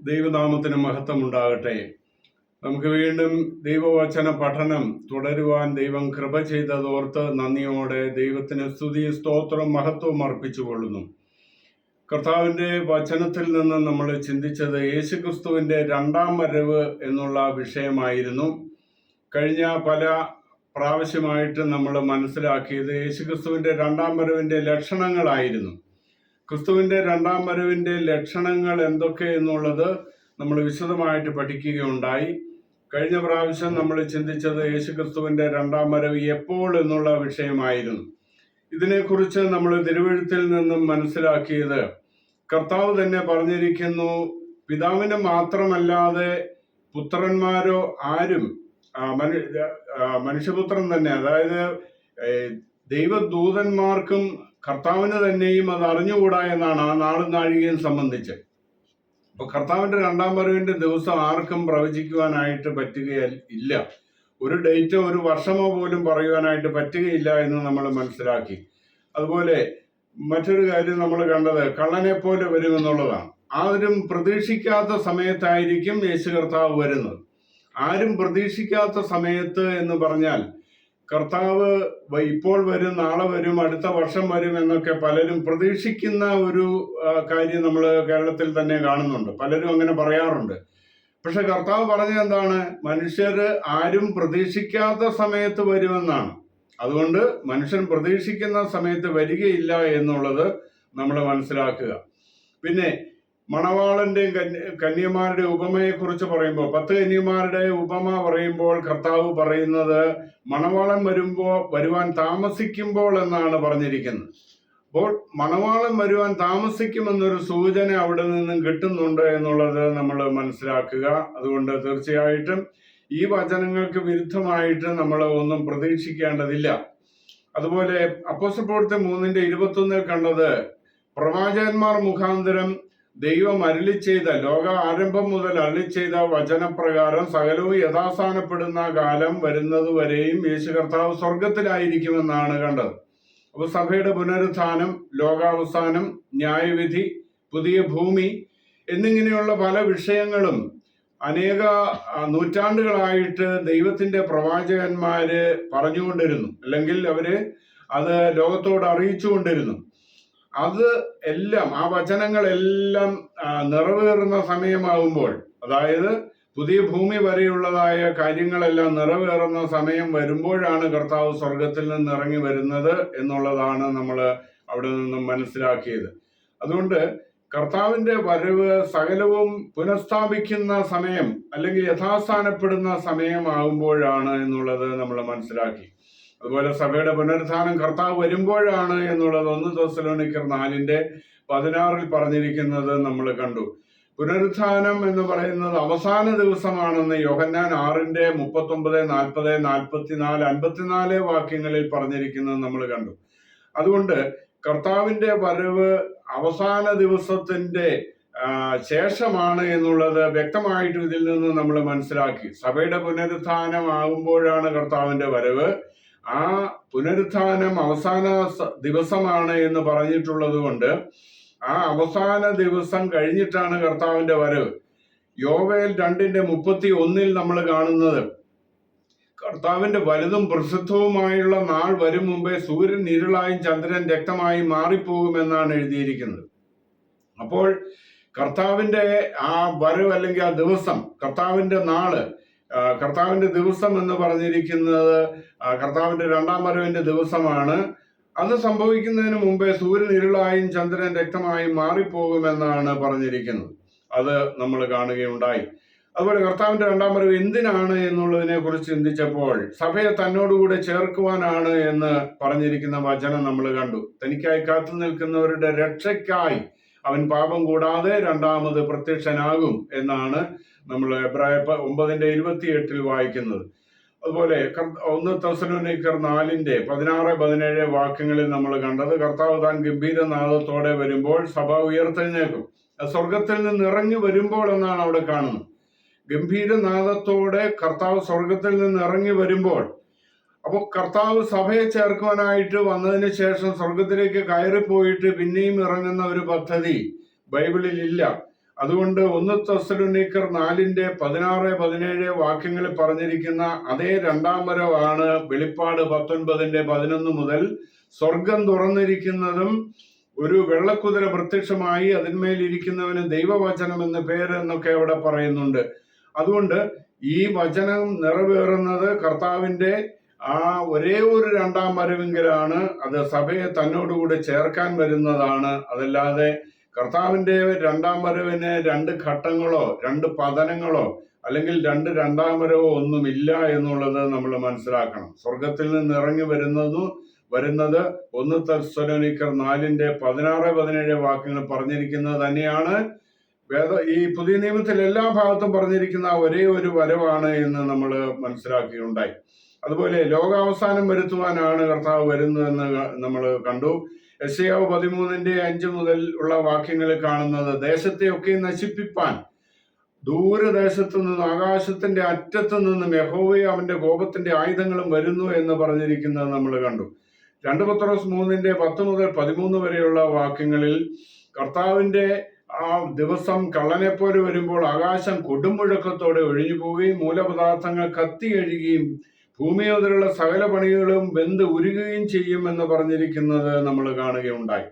ദൈവനാമത്തിന് മഹത്വം ഉണ്ടാകട്ടെ. നമുക്ക് വീണ്ടും ദൈവവചന പഠനം തുടരുവാൻ ദൈവം കൃപ ചെയ്തതോർത്ത് നന്ദിയോടെ ദൈവത്തിന് സ്തുതിയും സ്തോത്രവും മഹത്വവും അർപ്പിച്ചുകൊള്ളുന്നു. കർത്താവിൻ്റെ വചനത്തിൽ നിന്ന് നമ്മൾ ചിന്തിച്ചത് യേശുക്രിസ്തുവിൻ്റെ രണ്ടാം വരവ് എന്നുള്ള വിഷയമായിരുന്നു. കഴിഞ്ഞ പല പ്രാവശ്യമായിട്ട് നമ്മൾ മനസ്സിലാക്കിയത് യേശുക്രിസ്തുവിൻ്റെ രണ്ടാം വരവിൻ്റെ ലക്ഷണങ്ങളായിരുന്നു. ക്രിസ്തുവിൻ്റെ രണ്ടാം വരവിൻ്റെ ലക്ഷണങ്ങൾ എന്തൊക്കെ എന്നുള്ളത് നമ്മൾ വിശദമായിട്ട് പഠിക്കുകയുണ്ടായി. കഴിഞ്ഞ പ്രാവശ്യം നമ്മൾ ചിന്തിച്ചത് യേശുക്രിസ്തുവിൻ്റെ രണ്ടാം വരവ് എപ്പോൾ എന്നുള്ള വിഷയമായിരുന്നു. ഇതിനെക്കുറിച്ച് നമ്മൾ തിരുവെഴുത്തിൽ നിന്നും മനസ്സിലാക്കിയത് കർത്താവ് തന്നെ പറഞ്ഞിരിക്കുന്നു, പിതാവിന് മാത്രമല്ലാതെ പുത്രന്മാരോ ആരും മനുഷ്യപുത്രൻ തന്നെ, അതായത് ദൈവദൂതന്മാർക്കും കർത്താവിന് തന്നെയും അത് അറിഞ്ഞുകൂടാ എന്നാണ് ആ നാളും നാഴികയും സംബന്ധിച്ച്. അപ്പൊ കർത്താവിന്റെ രണ്ടാം വരവിന്റെ ദിവസം ആർക്കും പ്രവചിക്കുവാനായിട്ട് പറ്റുകയില്ല. ഒരു ഡേറ്റോ ഒരു വർഷമോ പോലും പറയുവാനായിട്ട് പറ്റുകയില്ല എന്ന് നമ്മൾ മനസ്സിലാക്കി. അതുപോലെ മറ്റൊരു കാര്യം നമ്മൾ കണ്ടത് കള്ളനെ പോലെ വരുമെന്നുള്ളതാണ്. ആരും പ്രതീക്ഷിക്കാത്ത സമയത്തായിരിക്കും യേശു കർത്താവ് വരുന്നത്. ആരും പ്രതീക്ഷിക്കാത്ത സമയത്ത് എന്ന് പറഞ്ഞാൽ കർത്താവ് ഇപ്പോൾ വരും, നാളെ വരും, അടുത്ത വർഷം വരും എന്നൊക്കെ പലരും പ്രതീക്ഷിക്കുന്ന ഒരു കാര്യം നമ്മൾ കേരളത്തിൽ തന്നെ കാണുന്നുണ്ട്. പലരും അങ്ങനെ പറയാറുണ്ട്. പക്ഷെ കർത്താവ് പറഞ്ഞത് എന്താണ്? മനുഷ്യർ ആരും പ്രതീക്ഷിക്കാത്ത സമയത്ത് വരുമെന്നാണ്. അതുകൊണ്ട് മനുഷ്യൻ പ്രതീക്ഷിക്കുന്ന സമയത്ത് വരികയില്ല എന്നുള്ളത് നമ്മൾ മനസ്സിലാക്കുക. പിന്നെ മണവാളന്റെയും കന്യമാരുടെ ഉപമയെ കുറിച്ച് പറയുമ്പോൾ 10 കന്യമാരുടെ ഉപമ പറയുമ്പോൾ കർത്താവ് പറയുന്നത് മണവാളൻ വരുവാൻ താമസിക്കുമ്പോൾ എന്നാണ് പറഞ്ഞിരിക്കുന്നത്. അപ്പോൾ മണവാളൻ വരുവാൻ താമസിക്കുമെന്നൊരു സൂചന അവിടെ നിന്നും കിട്ടുന്നുണ്ട് എന്നുള്ളത് നമ്മൾ മനസ്സിലാക്കുക. അതുകൊണ്ട് തീർച്ചയായിട്ടും ഈ വചനങ്ങൾക്ക് വിരുദ്ധമായിട്ട് നമ്മൾ ഒന്നും പ്രതീക്ഷിക്കേണ്ടതില്ല. അതുപോലെ അപ്പോസ്തലപ്രവൃത്തി 3:21 കണ്ടത് പ്രവാചകന്മാർ മുഖാന്തരം ദൈവം അരുളി ചെയ്ത, ലോക ആരംഭം മുതൽ അരുളി ചെയ്ത വചനപ്രകാരം സകലവും യഥാസ്ഥാനപ്പെടുന്ന കാലം വരുന്നത് വരെയും യേശു കർത്താവ് സ്വർഗത്തിലായിരിക്കുമെന്നാണ് കണ്ടത്. അപ്പൊ സഭയുടെ പുനരുത്ഥാനം, ലോകാവസാനം, ന്യായവിധി, പുതിയ ഭൂമി എന്നിങ്ങനെയുള്ള പല വിഷയങ്ങളും അനേക നൂറ്റാണ്ടുകളായിട്ട് ദൈവത്തിന്റെ പ്രവാചകന്മാര് പറഞ്ഞുകൊണ്ടിരുന്നു, അല്ലെങ്കിൽ അവര് അത് ലോകത്തോട് അറിയിച്ചുകൊണ്ടിരുന്നു. അത് എല്ലാം, ആ വചനങ്ങളെല്ലാം നിറവേറുന്ന സമയമാകുമ്പോൾ, അതായത് പുതിയ ഭൂമി വരെയുള്ളതായ കാര്യങ്ങളെല്ലാം നിറവേറുന്ന സമയം വരുമ്പോഴാണ് കർത്താവ് സ്വർഗത്തിൽ നിന്ന് ഇറങ്ങി വരുന്നത് എന്നുള്ളതാണ് നമ്മൾ അവിടെ നിന്നും മനസ്സിലാക്കിയത്. അതുകൊണ്ട് കർത്താവിന്റെ വരവ് സകലവും പുനഃസ്ഥാപിക്കുന്ന സമയം, അല്ലെങ്കിൽ യഥാസ്ഥാനപ്പെടുന്ന സമയമാകുമ്പോഴാണ് എന്നുള്ളത് നമ്മൾ മനസ്സിലാക്കി. അതുപോലെ സഭയുടെ പുനരുത്ഥാനം കർത്താവ് വരുമ്പോഴാണ് എന്നുള്ളത് 1 തെസ്സലോനിക്കർ 4:16 പറഞ്ഞിരിക്കുന്നത് നമ്മൾ കണ്ടു. പുനരുത്ഥാനം എന്ന് പറയുന്നത് അവസാന ദിവസമാണെന്ന് യോഹന്നാൻ 6:39, 40, 44, 54 വാക്യങ്ങളിൽ പറഞ്ഞിരിക്കുന്നത് നമ്മൾ കണ്ടു. അതുകൊണ്ട് കർത്താവിന്റെ വരവ് അവസാന ദിവസത്തിന്റെ ശേഷമാണ് എന്നുള്ളത് വ്യക്തമായിട്ടും ഇതിൽ നിന്ന് നമ്മൾ മനസ്സിലാക്കി. സഭയുടെ പുനരുത്ഥാനം ആകുമ്പോഴാണ് കർത്താവിന്റെ വരവ്. ആ പുനരുത്ഥാനം അവസാന ദിവസമാണ് എന്ന് പറഞ്ഞിട്ടുള്ളത് കൊണ്ട് ആ അവസാന ദിവസം കഴിഞ്ഞിട്ടാണ് കർത്താവിന്റെ വരവ്. യോവേൽ 2:31 നമ്മൾ കാണുന്നത് കർത്താവിന്റെ വലുതും പ്രസിദ്ധവുമായുള്ള നാൾ വരും മുമ്പേ സൂര്യൻ ഇരുളായും ചന്ദ്രൻ രക്തമായും മാറിപ്പോകുമെന്നാണ് എഴുതിയിരിക്കുന്നത്. അപ്പോൾ കർത്താവിന്റെ ആ വരവ്, അല്ലെങ്കിൽ ആ ദിവസം, കർത്താവിന്റെ നാള്, കർത്താവിന്റെ ദിവസം എന്ന് പറഞ്ഞിരിക്കുന്നത് കർത്താവിന്റെ രണ്ടാം വരവിന്റെ ദിവസമാണ്. അത് സംഭവിക്കുന്നതിന് മുമ്പേ സൂര്യൻ ഇരുളായും ചന്ദ്രൻ രക്തമായും മാറിപ്പോകുമെന്നാണ് പറഞ്ഞിരിക്കുന്നത്. അത് നമ്മൾ കാണുകയുണ്ടായി. അതുപോലെ കർത്താവിന്റെ രണ്ടാം വരവ് എന്തിനാണ് എന്നുള്ളതിനെ കുറിച്ച് ചിന്തിച്ചപ്പോൾ സഭയെ തന്നോടുകൂടെ ചേർക്കുവാനാണ് എന്ന് പറഞ്ഞിരിക്കുന്ന വചനം നമ്മൾ കണ്ടു. തനിക്കായി കാത്തു നിൽക്കുന്നവരുടെ രക്ഷയ്ക്കായി അവൻ പാപം കൂടാതെ രണ്ടാമത് പ്രത്യക്ഷനാകും എന്നാണ് നമ്മൾ എബ്രായർ 9:28 വായിക്കുന്നത്. അതുപോലെ 1 തെസ്സലോനിക്കർ 4:16-17 വാക്യങ്ങളിൽ നമ്മൾ കണ്ടത് കർത്താവ് താൻ ഗംഭീരനാദത്തോടെ വരുമ്പോൾ സഭ ഉയർത്തെഴുന്നേൽക്കും. സ്വർഗത്തിൽ നിന്ന് ഇറങ്ങി വരുമ്പോൾ എന്നാണ് അവിടെ കാണുന്നത്. ഗംഭീരനാദത്തോടെ കർത്താവ് സ്വർഗത്തിൽ നിന്ന് ഇറങ്ങി വരുമ്പോൾ, അപ്പോൾ കർത്താവ് സഭയെ ചേർക്കുവാനായിട്ട് വന്നതിന് ശേഷം സ്വർഗത്തിലേക്ക് കയറിപ്പോയിട്ട് പിന്നെയും ഇറങ്ങുന്ന ഒരു പദ്ധതി ബൈബിളിൽ ഇല്ല. അതുകൊണ്ട് 1 തെസ്സലോനിക്കർ 4:16-17 വാക്യങ്ങളിൽ പറഞ്ഞിരിക്കുന്ന അതേ രണ്ടാം വരവാണ് വെളിപ്പാട് 19:11 മുതൽ സ്വർഗം തുറന്നിരിക്കുന്നതും ഒരു വെള്ളക്കുതിര പ്രത്യക്ഷമായി അതിന്മേൽ ഇരിക്കുന്നവന് ദൈവവചനം എന്ന പേര് എന്നൊക്കെ അവിടെ പറയുന്നുണ്ട്. അതുകൊണ്ട് ഈ വചനം നിറവേറുന്നത് കർത്താവിന്റെ ആ ഒരേ ഒരു രണ്ടാം വരവെങ്കിലാണ്. അത് സഭയെ തന്നോടുകൂടി ചേർക്കാൻ വരുന്നതാണ്. അതല്ലാതെ കർത്താവിന്റെ രണ്ടാം വരവിന് 2 ഘട്ടങ്ങളോ 2 പതനങ്ങളോ അല്ലെങ്കിൽ 2 രണ്ടാം വരവോ ഒന്നുമില്ല എന്നുള്ളത് നമ്മൾ മനസ്സിലാക്കണം. സ്വർഗത്തിൽ നിന്ന് ഇറങ്ങി വരുന്നത് 1 തെസ്സലോനിക്കർ 4:16-17 വാക്യങ്ങൾ പറഞ്ഞിരിക്കുന്നത് തന്നെയാണ്. ഈ പുതിയ നിയമത്തിൽ എല്ലാ ഭാഗത്തും പറഞ്ഞിരിക്കുന്ന ഒരേ ഒരു വരവാണ് എന്ന് നമ്മൾ മനസ്സിലാക്കുകയുണ്ടായി. അതുപോലെ ലോകാവസാനം വരുത്തുവാനാണ് കർത്താവ് വരുന്നതെന്ന് നമ്മൾ കണ്ടു. യെശയ്യാവ് 13:5 മുതൽ ഉള്ള വാക്യങ്ങളിൽ കാണുന്നത് ദേശത്തെയൊക്കെ നശിപ്പിപ്പാൻ ദൂരദേശത്തു നിന്ന് ആകാശത്തിന്റെ അറ്റത്തു നിന്നും യഹോവയും അവന്റെ കോപത്തിന്റെ ആയുധങ്ങളും വരുന്നു എന്ന് പറഞ്ഞിരിക്കുന്നത് നമ്മൾ കണ്ടു. 2 പത്രോസ് 3:10 മുതൽ 13 വരെയുള്ള വാക്യങ്ങളിൽ കർത്താവിന്റെ ആ ദിവസം കള്ളനെപ്പോലെ വരുമ്പോൾ ആകാശം കൊടുമുഴക്കത്തോടെ ഒഴിഞ്ഞു പോവുകയും മൂലപദാർത്ഥങ്ങൾ കത്തി കഴുകുകയും ഭൂമി മുതലുള്ള സകല പണികളും വെന്ത് ഉരുകുകയും ചെയ്യും എന്ന് പറഞ്ഞിരിക്കുന്നത് നമ്മൾ കാണുകയുണ്ടായി.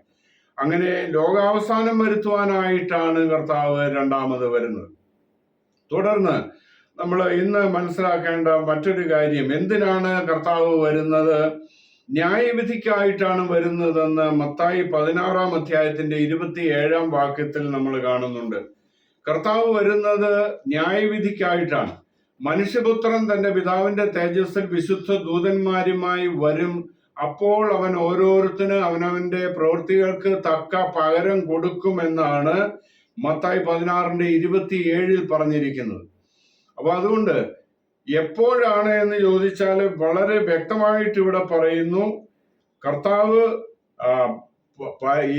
അങ്ങനെ ലോകാവസാനം വരുത്തുവാനായിട്ടാണ് കർത്താവ് രണ്ടാമത് വരുന്നത്. തുടർന്ന് നമ്മൾ ഇന്ന് മനസ്സിലാക്കേണ്ട മറ്റൊരു കാര്യം, എന്തിനാണ് കർത്താവ് വരുന്നത്? ന്യായവിധിക്കായിട്ടാണ് വരുന്നതെന്ന് മത്തായി 16-27 വാക്യത്തിൽ നമ്മൾ കാണുന്നുണ്ട്. കർത്താവ് വരുന്നത് ന്യായവിധിക്കായിട്ടാണ്. മനുഷ്യപുത്രൻ തന്റെ പിതാവിന്റെ തേജസ്സിൽ വിശുദ്ധ ദൂതന്മാരുമായി വരും. അപ്പോൾ അവൻ ഓരോരുത്തരും അവനവന്റെ പ്രവൃത്തികൾക്ക് തക്ക പകരം കൊടുക്കുമെന്നാണ് മത്തായി 16:27 പറഞ്ഞിരിക്കുന്നത്. അപ്പൊ അതുകൊണ്ട് എപ്പോഴാണ് എന്ന് ചോദിച്ചാൽ വളരെ വ്യക്തമായിട്ട് ഇവിടെ പറയുന്നു. കർത്താവ്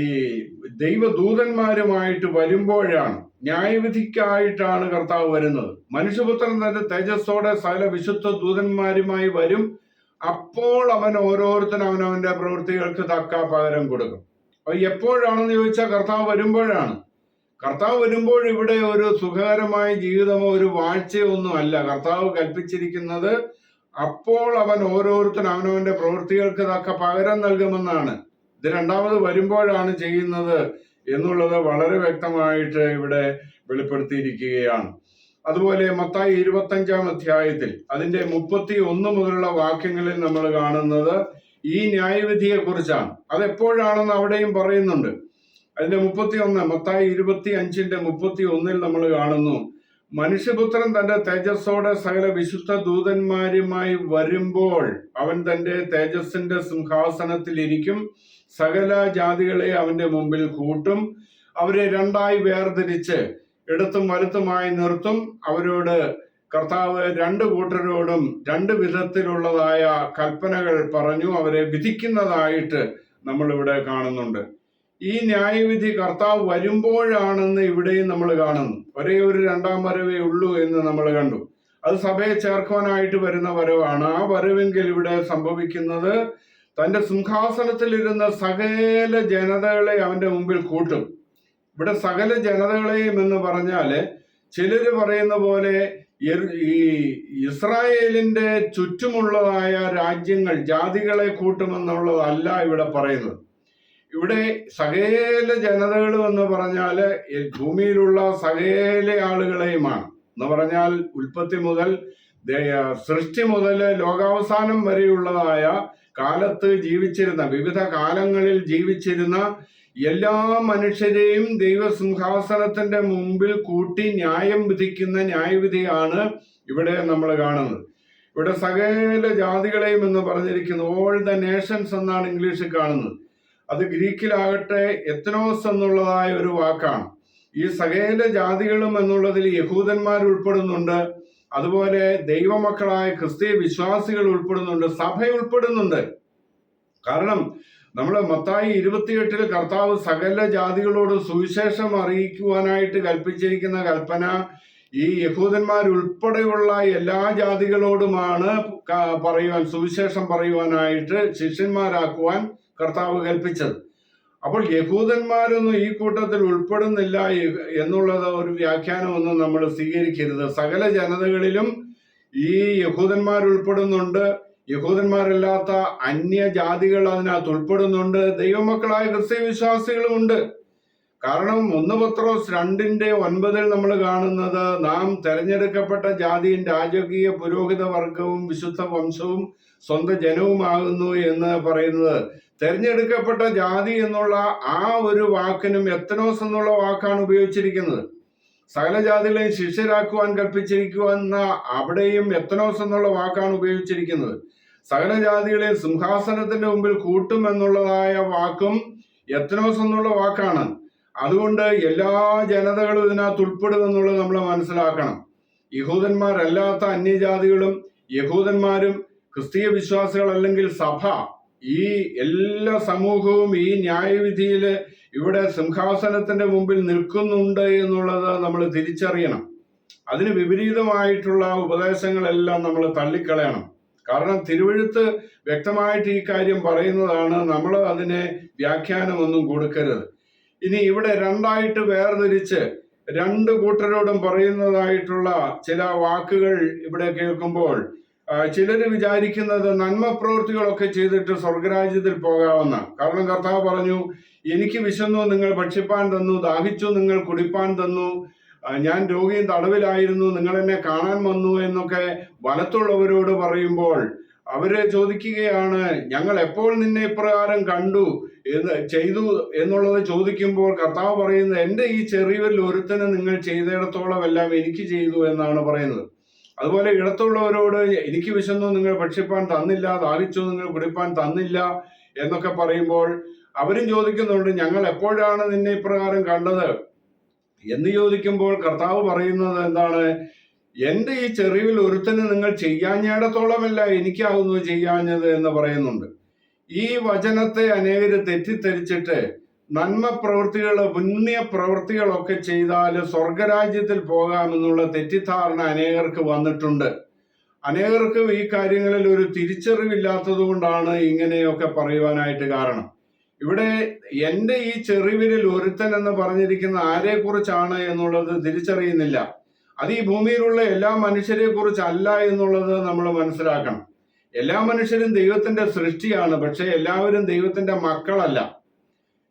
ഈ ദൈവദൂതന്മാരുമായിട്ട് വരുമ്പോഴാണ്, ന്യായവിധിക്കായിട്ടാണ് കർത്താവ് വരുന്നത്. മനുഷ്യപുത്രൻ തന്റെ തേജസ്സോടെ സകല വിശുദ്ധ ദൂതന്മാരുമായി വരും. അപ്പോൾ അവൻ ഓരോരുത്തരും അവനവന്റെ പ്രവൃത്തികൾക്ക് തക്ക പകരം കൊടുക്കും. അപ്പൊ എപ്പോഴാണെന്ന് ചോദിച്ചാൽ കർത്താവ് വരുമ്പോഴാണ്. കർത്താവ് വരുമ്പോൾ ഇവിടെ ഒരു സുഖകരമായ ജീവിതമോ ഒരു വാഴ്ചയോ ഒന്നും അല്ല കർത്താവ് കൽപ്പിച്ചിരിക്കുന്നത്. അപ്പോൾ അവൻ ഓരോരുത്തരും അവനവന്റെ പ്രവൃത്തികൾക്ക് തക്ക പകരം നൽകുമെന്നാണ്. ഇത് രണ്ടാമത് വരുമ്പോഴാണ് ചെയ്യുന്നത് എന്നുള്ളത് വളരെ വ്യക്തമായിട്ട് ഇവിടെ വെളിപ്പെടുത്തിയിരിക്കുകയാണ്. അതുപോലെ മത്തായി 25-ാം അധ്യായത്തിൽ അതിന്റെ 31 മുതലുള്ള വാക്യങ്ങളിൽ നമ്മൾ കാണുന്നത് ഈ ന്യായവിധിയെ കുറിച്ചാണ്. അതെപ്പോഴാണെന്ന് അവിടെയും പറയുന്നുണ്ട്. അതിന്റെ 31, മത്തായി 25:31 നമ്മൾ കാണുന്നു, മനുഷ്യപുത്രൻ തന്റെ തേജസ്സോടെ സകല വിശുദ്ധ ദൂതന്മാരുമായി വരുമ്പോൾ അവൻ തന്റെ തേജസ്സിന്റെ സിംഹാസനത്തിൽ ഇരിക്കും. സകല ജാതികളെ അവന്റെ മുമ്പിൽ കൂട്ടും. അവരെ രണ്ടായി വേർതിരിച്ച് ഇടത്തും വലത്തുമായി നിർത്തും. അവരോട് കർത്താവ് 2 കൂട്ടരോടും 2 വിധത്തിലുള്ളതായ കൽപ്പനകൾ പറഞ്ഞു അവരെ വിധിക്കുന്നതായിട്ട് നമ്മൾ ഇവിടെ കാണുന്നുണ്ട്. ഈ ന്യായവിധി കർത്താവ് വരുമ്പോഴാണെന്ന് ഇവിടെയും നമ്മൾ കാണുന്നു. ഒരേ ഒരു രണ്ടാം വരവേ ഉള്ളൂ എന്ന് നമ്മൾ കണ്ടു. അത് സഭയെ ചേർക്കുവാനായിട്ട് വരുന്ന വരവാണ്. ആ വരവെങ്കിൽ ഇവിടെ സംഭവിക്കുന്നത് തന്റെ സിംഹാസനത്തിൽ ഇരുന്ന സകല ജനതകളെ അവന്റെ മുമ്പിൽ കൂട്ടും. ഇവിടെ സകല ജനതകളെയും എന്ന് പറഞ്ഞാല് ചിലര് പറയുന്ന പോലെ ഈ ഇസ്രായേലിന്റെ ചുറ്റുമുള്ളതായ രാജ്യങ്ങൾ ജാതികളെ കൂട്ടുമെന്നുള്ളതല്ല ഇവിടെ പറയുന്നത്. ഇവിടെ സകല ജനതകളും എന്ന് പറഞ്ഞാല് ഭൂമിയിലുള്ള സകല ആളുകളെയുമാണ്. എന്ന് പറഞ്ഞാൽ ഉൽപ്പത്തി മുതൽ സൃഷ്ടി മുതൽ ലോകാവസാനം വരെയുള്ളതായ കാലത്ത് ജീവിച്ചിരുന്ന, വിവിധ കാലങ്ങളിൽ ജീവിച്ചിരുന്ന എല്ലാ മനുഷ്യരെയും ദൈവസിംഹാസനത്തിന്റെ മുമ്പിൽ കൂട്ടി ന്യായം വിധിക്കുന്ന ന്യായവിധിയാണ് ഇവിടെ നമ്മൾ കാണുന്നത്. ഇവിടെ സകല ജാതികളെയും എന്ന് പറഞ്ഞിരിക്കുന്നു. ഓൾ ദ നേഷൻസ് എന്നാണ് ഇംഗ്ലീഷിൽ കാണുന്നത്. അത് ഗ്രീക്കിലാകട്ടെ എത്നോസ് എന്നുള്ളതായ ഒരു വാക്കാണ്. ഈ സകല ജാതികളും എന്നുള്ളതിൽ യഹൂദന്മാർ ഉൾപ്പെടുന്നുണ്ട്. അതുപോലെ ദൈവമക്കളായ ക്രിസ്തീയ വിശ്വാസികൾ ഉൾപ്പെടുന്നുണ്ട്, സഭ ഉൾപ്പെടുന്നുണ്ട്. കാരണം നമ്മൾ മത്തായി 28 കർത്താവ് സകല ജാതികളോട് സുവിശേഷം അറിയിക്കുവാനായിട്ട് കൽപ്പിച്ചിരിക്കുന്ന കൽപ്പന ഈ യഹൂദന്മാരുൾപ്പെടെയുള്ള എല്ലാ ജാതികളോടുമാണ് സുവിശേഷം പറയുവാനായിട്ട് ശിഷ്യന്മാരാക്കുവാൻ കർത്താവ് കൽപ്പിച്ചത്. അപ്പോൾ യഹൂദന്മാരൊന്നും ഈ കൂട്ടത്തിൽ ഉൾപ്പെടുന്നില്ല എന്നുള്ളത് ഒരു വ്യാഖ്യാനമൊന്നും നമ്മൾ സ്വീകരിക്കരുത്. സകല ജനതകളിലും ഈ യഹൂദന്മാർ ഉൾപ്പെടുന്നുണ്ട്, യഹൂദന്മാരല്ലാത്ത അന്യജാതികൾ അതിനകത്ത് ഉൾപ്പെടുന്നുണ്ട്, ദൈവമക്കളായ ക്രിസ്തീയ വിശ്വാസികളും ഉണ്ട്. കാരണം 1 പത്രോസ് 2:9 നമ്മൾ കാണുന്നത്, നാം തെരഞ്ഞെടുക്കപ്പെട്ട ജാതിയും രാജകീയ പുരോഹിത വർഗവും വിശുദ്ധ വംശവും സ്വന്തം ജനവുമാകുന്നു എന്ന് പറയുന്നത്. തെരഞ്ഞെടുക്കപ്പെട്ട ജാതി എന്നുള്ള ആ ഒരു വാക്കിനും എത്തനോസ് എന്നുള്ള വാക്കാണ് ഉപയോഗിച്ചിരിക്കുന്നത്. സകല ജാതികളെയും ശിഷ്യരാക്കുവാൻ കൽപ്പിച്ചിരിക്കുവെന്ന അവിടെയും എത്തനോസ് എന്നുള്ള വാക്കാണ് ഉപയോഗിച്ചിരിക്കുന്നത്. സകല ജാതികളെയും സിംഹാസനത്തിന്റെ മുമ്പിൽ കൂട്ടും എന്നുള്ളതായ വാക്കും എത്തനോസ് എന്നുള്ള വാക്കാണ്. അതുകൊണ്ട് എല്ലാ ജനതകളും ഇതിനകത്ത് ഉൾപ്പെടുമെന്നുള്ളത് നമ്മൾ മനസ്സിലാക്കണം. യഹൂദന്മാരല്ലാത്ത അന്യജാതികളും യഹൂദന്മാരും ക്രിസ്തീയ വിശ്വാസികൾ അല്ലെങ്കിൽ സഭ, ഈ എല്ലാ സമൂഹവും ഈ ന്യായവിധിയിൽ ഇവിടെ സിംഹാസനത്തിന്റെ മുമ്പിൽ നിൽക്കുന്നുണ്ട് എന്നുള്ളത് നമ്മൾ തിരിച്ചറിയണം. അതിന് വിപരീതമായിട്ടുള്ള ഉപദേശങ്ങളെല്ലാം നമ്മൾ തള്ളിക്കളയണം. കാരണം തിരുവെഴുത്ത് വ്യക്തമായിട്ട് ഈ കാര്യം പറയുന്നതാണ്. നമ്മൾ അതിനെ വ്യാഖ്യാനമൊന്നും കൊടുക്കരുത്. ഇനി ഇവിടെ രണ്ടായിട്ട് വേർതിരിച്ച് 2 കൂട്ടരോടും പറയുന്നതായിട്ടുള്ള ചില വാക്കുകൾ ഇവിടെ കേൾക്കുമ്പോൾ ചിലര് വിചാരിക്കുന്നത് നന്മ പ്രവൃത്തികളൊക്കെ ചെയ്തിട്ട് സ്വർഗരാജ്യത്തിൽ പോകാവുന്ന. കാരണം കർത്താവ് പറഞ്ഞു, എനിക്ക് വിശന്നു നിങ്ങൾ ഭക്ഷിപ്പാൻ തന്നു, ദാഹിച്ചു നിങ്ങൾ കുടിപ്പാൻ തന്നു, ഞാൻ രോഗിയും തടവിലായിരുന്നു നിങ്ങൾ എന്നെ കാണാൻ വന്നു എന്നൊക്കെ വലത്തുള്ളവരോട് പറയുമ്പോൾ അവര് ചോദിക്കുകയാണ്, ഞങ്ങൾ എപ്പോൾ നിന്നെ ഇപ്രകാരം കണ്ടു ചെയ്തു എന്നുള്ളത് ചോദിക്കുമ്പോൾ കർത്താവ് പറയുന്നത്, എൻ്റെ ഈ ചെറിയവരിൽ ഒരുത്തന് നിങ്ങൾ ചെയ്തിടത്തോളം എല്ലാം എനിക്ക് ചെയ്തു എന്നാണ് പറയുന്നത്. അതുപോലെ ഇടത്തുള്ളവരോട് എനിക്ക് വിശന്നു നിങ്ങൾ ഭക്ഷിപ്പാൻ തന്നില്ല, ദാഹിച്ചു നിങ്ങൾ കുടിപ്പാൻ തന്നില്ല എന്നൊക്കെ പറയുമ്പോൾ അവരും ചോദിക്കുന്നുണ്ട്, ഞങ്ങൾ എപ്പോഴാണ് നിന്നെ ഇപ്രകാരം കണ്ടത് എന്ന് ചോദിക്കുമ്പോൾ കർത്താവ് പറയുന്നത് എന്താണ്, എൻ്റെ ഈ ചെറിയവിൽ ഒരുത്തന് നിങ്ങൾ ചെയ്യാഞ്ഞിടത്തോളമല്ല എനിക്കാവുന്നു ചെയ്യാഞ്ഞത് എന്ന് പറയുന്നുണ്ട്. ഈ വചനത്തെ അനേകര് തെറ്റിദ്ധരിച്ചിട്ട് നന്മ പ്രവൃത്തികൾ, പുണ്യ പ്രവൃത്തികളൊക്കെ ചെയ്താൽ സ്വർഗരാജ്യത്തിൽ പോകാമെന്നുള്ള തെറ്റിദ്ധാരണ അനേകർക്ക് വന്നിട്ടുണ്ട്. അനേകർക്ക് ഈ കാര്യങ്ങളിൽ ഒരു തിരിച്ചറിവില്ലാത്തത് കൊണ്ടാണ് ഇങ്ങനെയൊക്കെ പറയുവാനായിട്ട് കാരണം. ഇവിടെ എൻ്റെ ഈ ചെറിയവിരൽ ഒരുത്തൻ എന്ന് പറഞ്ഞിരിക്കുന്ന ആരെ കുറിച്ചാണ് എന്നുള്ളത് തിരിച്ചറിയുന്നില്ല. അത് ഈ ഭൂമിയിലുള്ള എല്ലാ മനുഷ്യരെ കുറിച്ചല്ല എന്നുള്ളത് നമ്മൾ മനസ്സിലാക്കണം. എല്ലാ മനുഷ്യരും ദൈവത്തിന്റെ സൃഷ്ടിയാണ്, പക്ഷെ എല്ലാവരും ദൈവത്തിന്റെ മക്കളല്ല.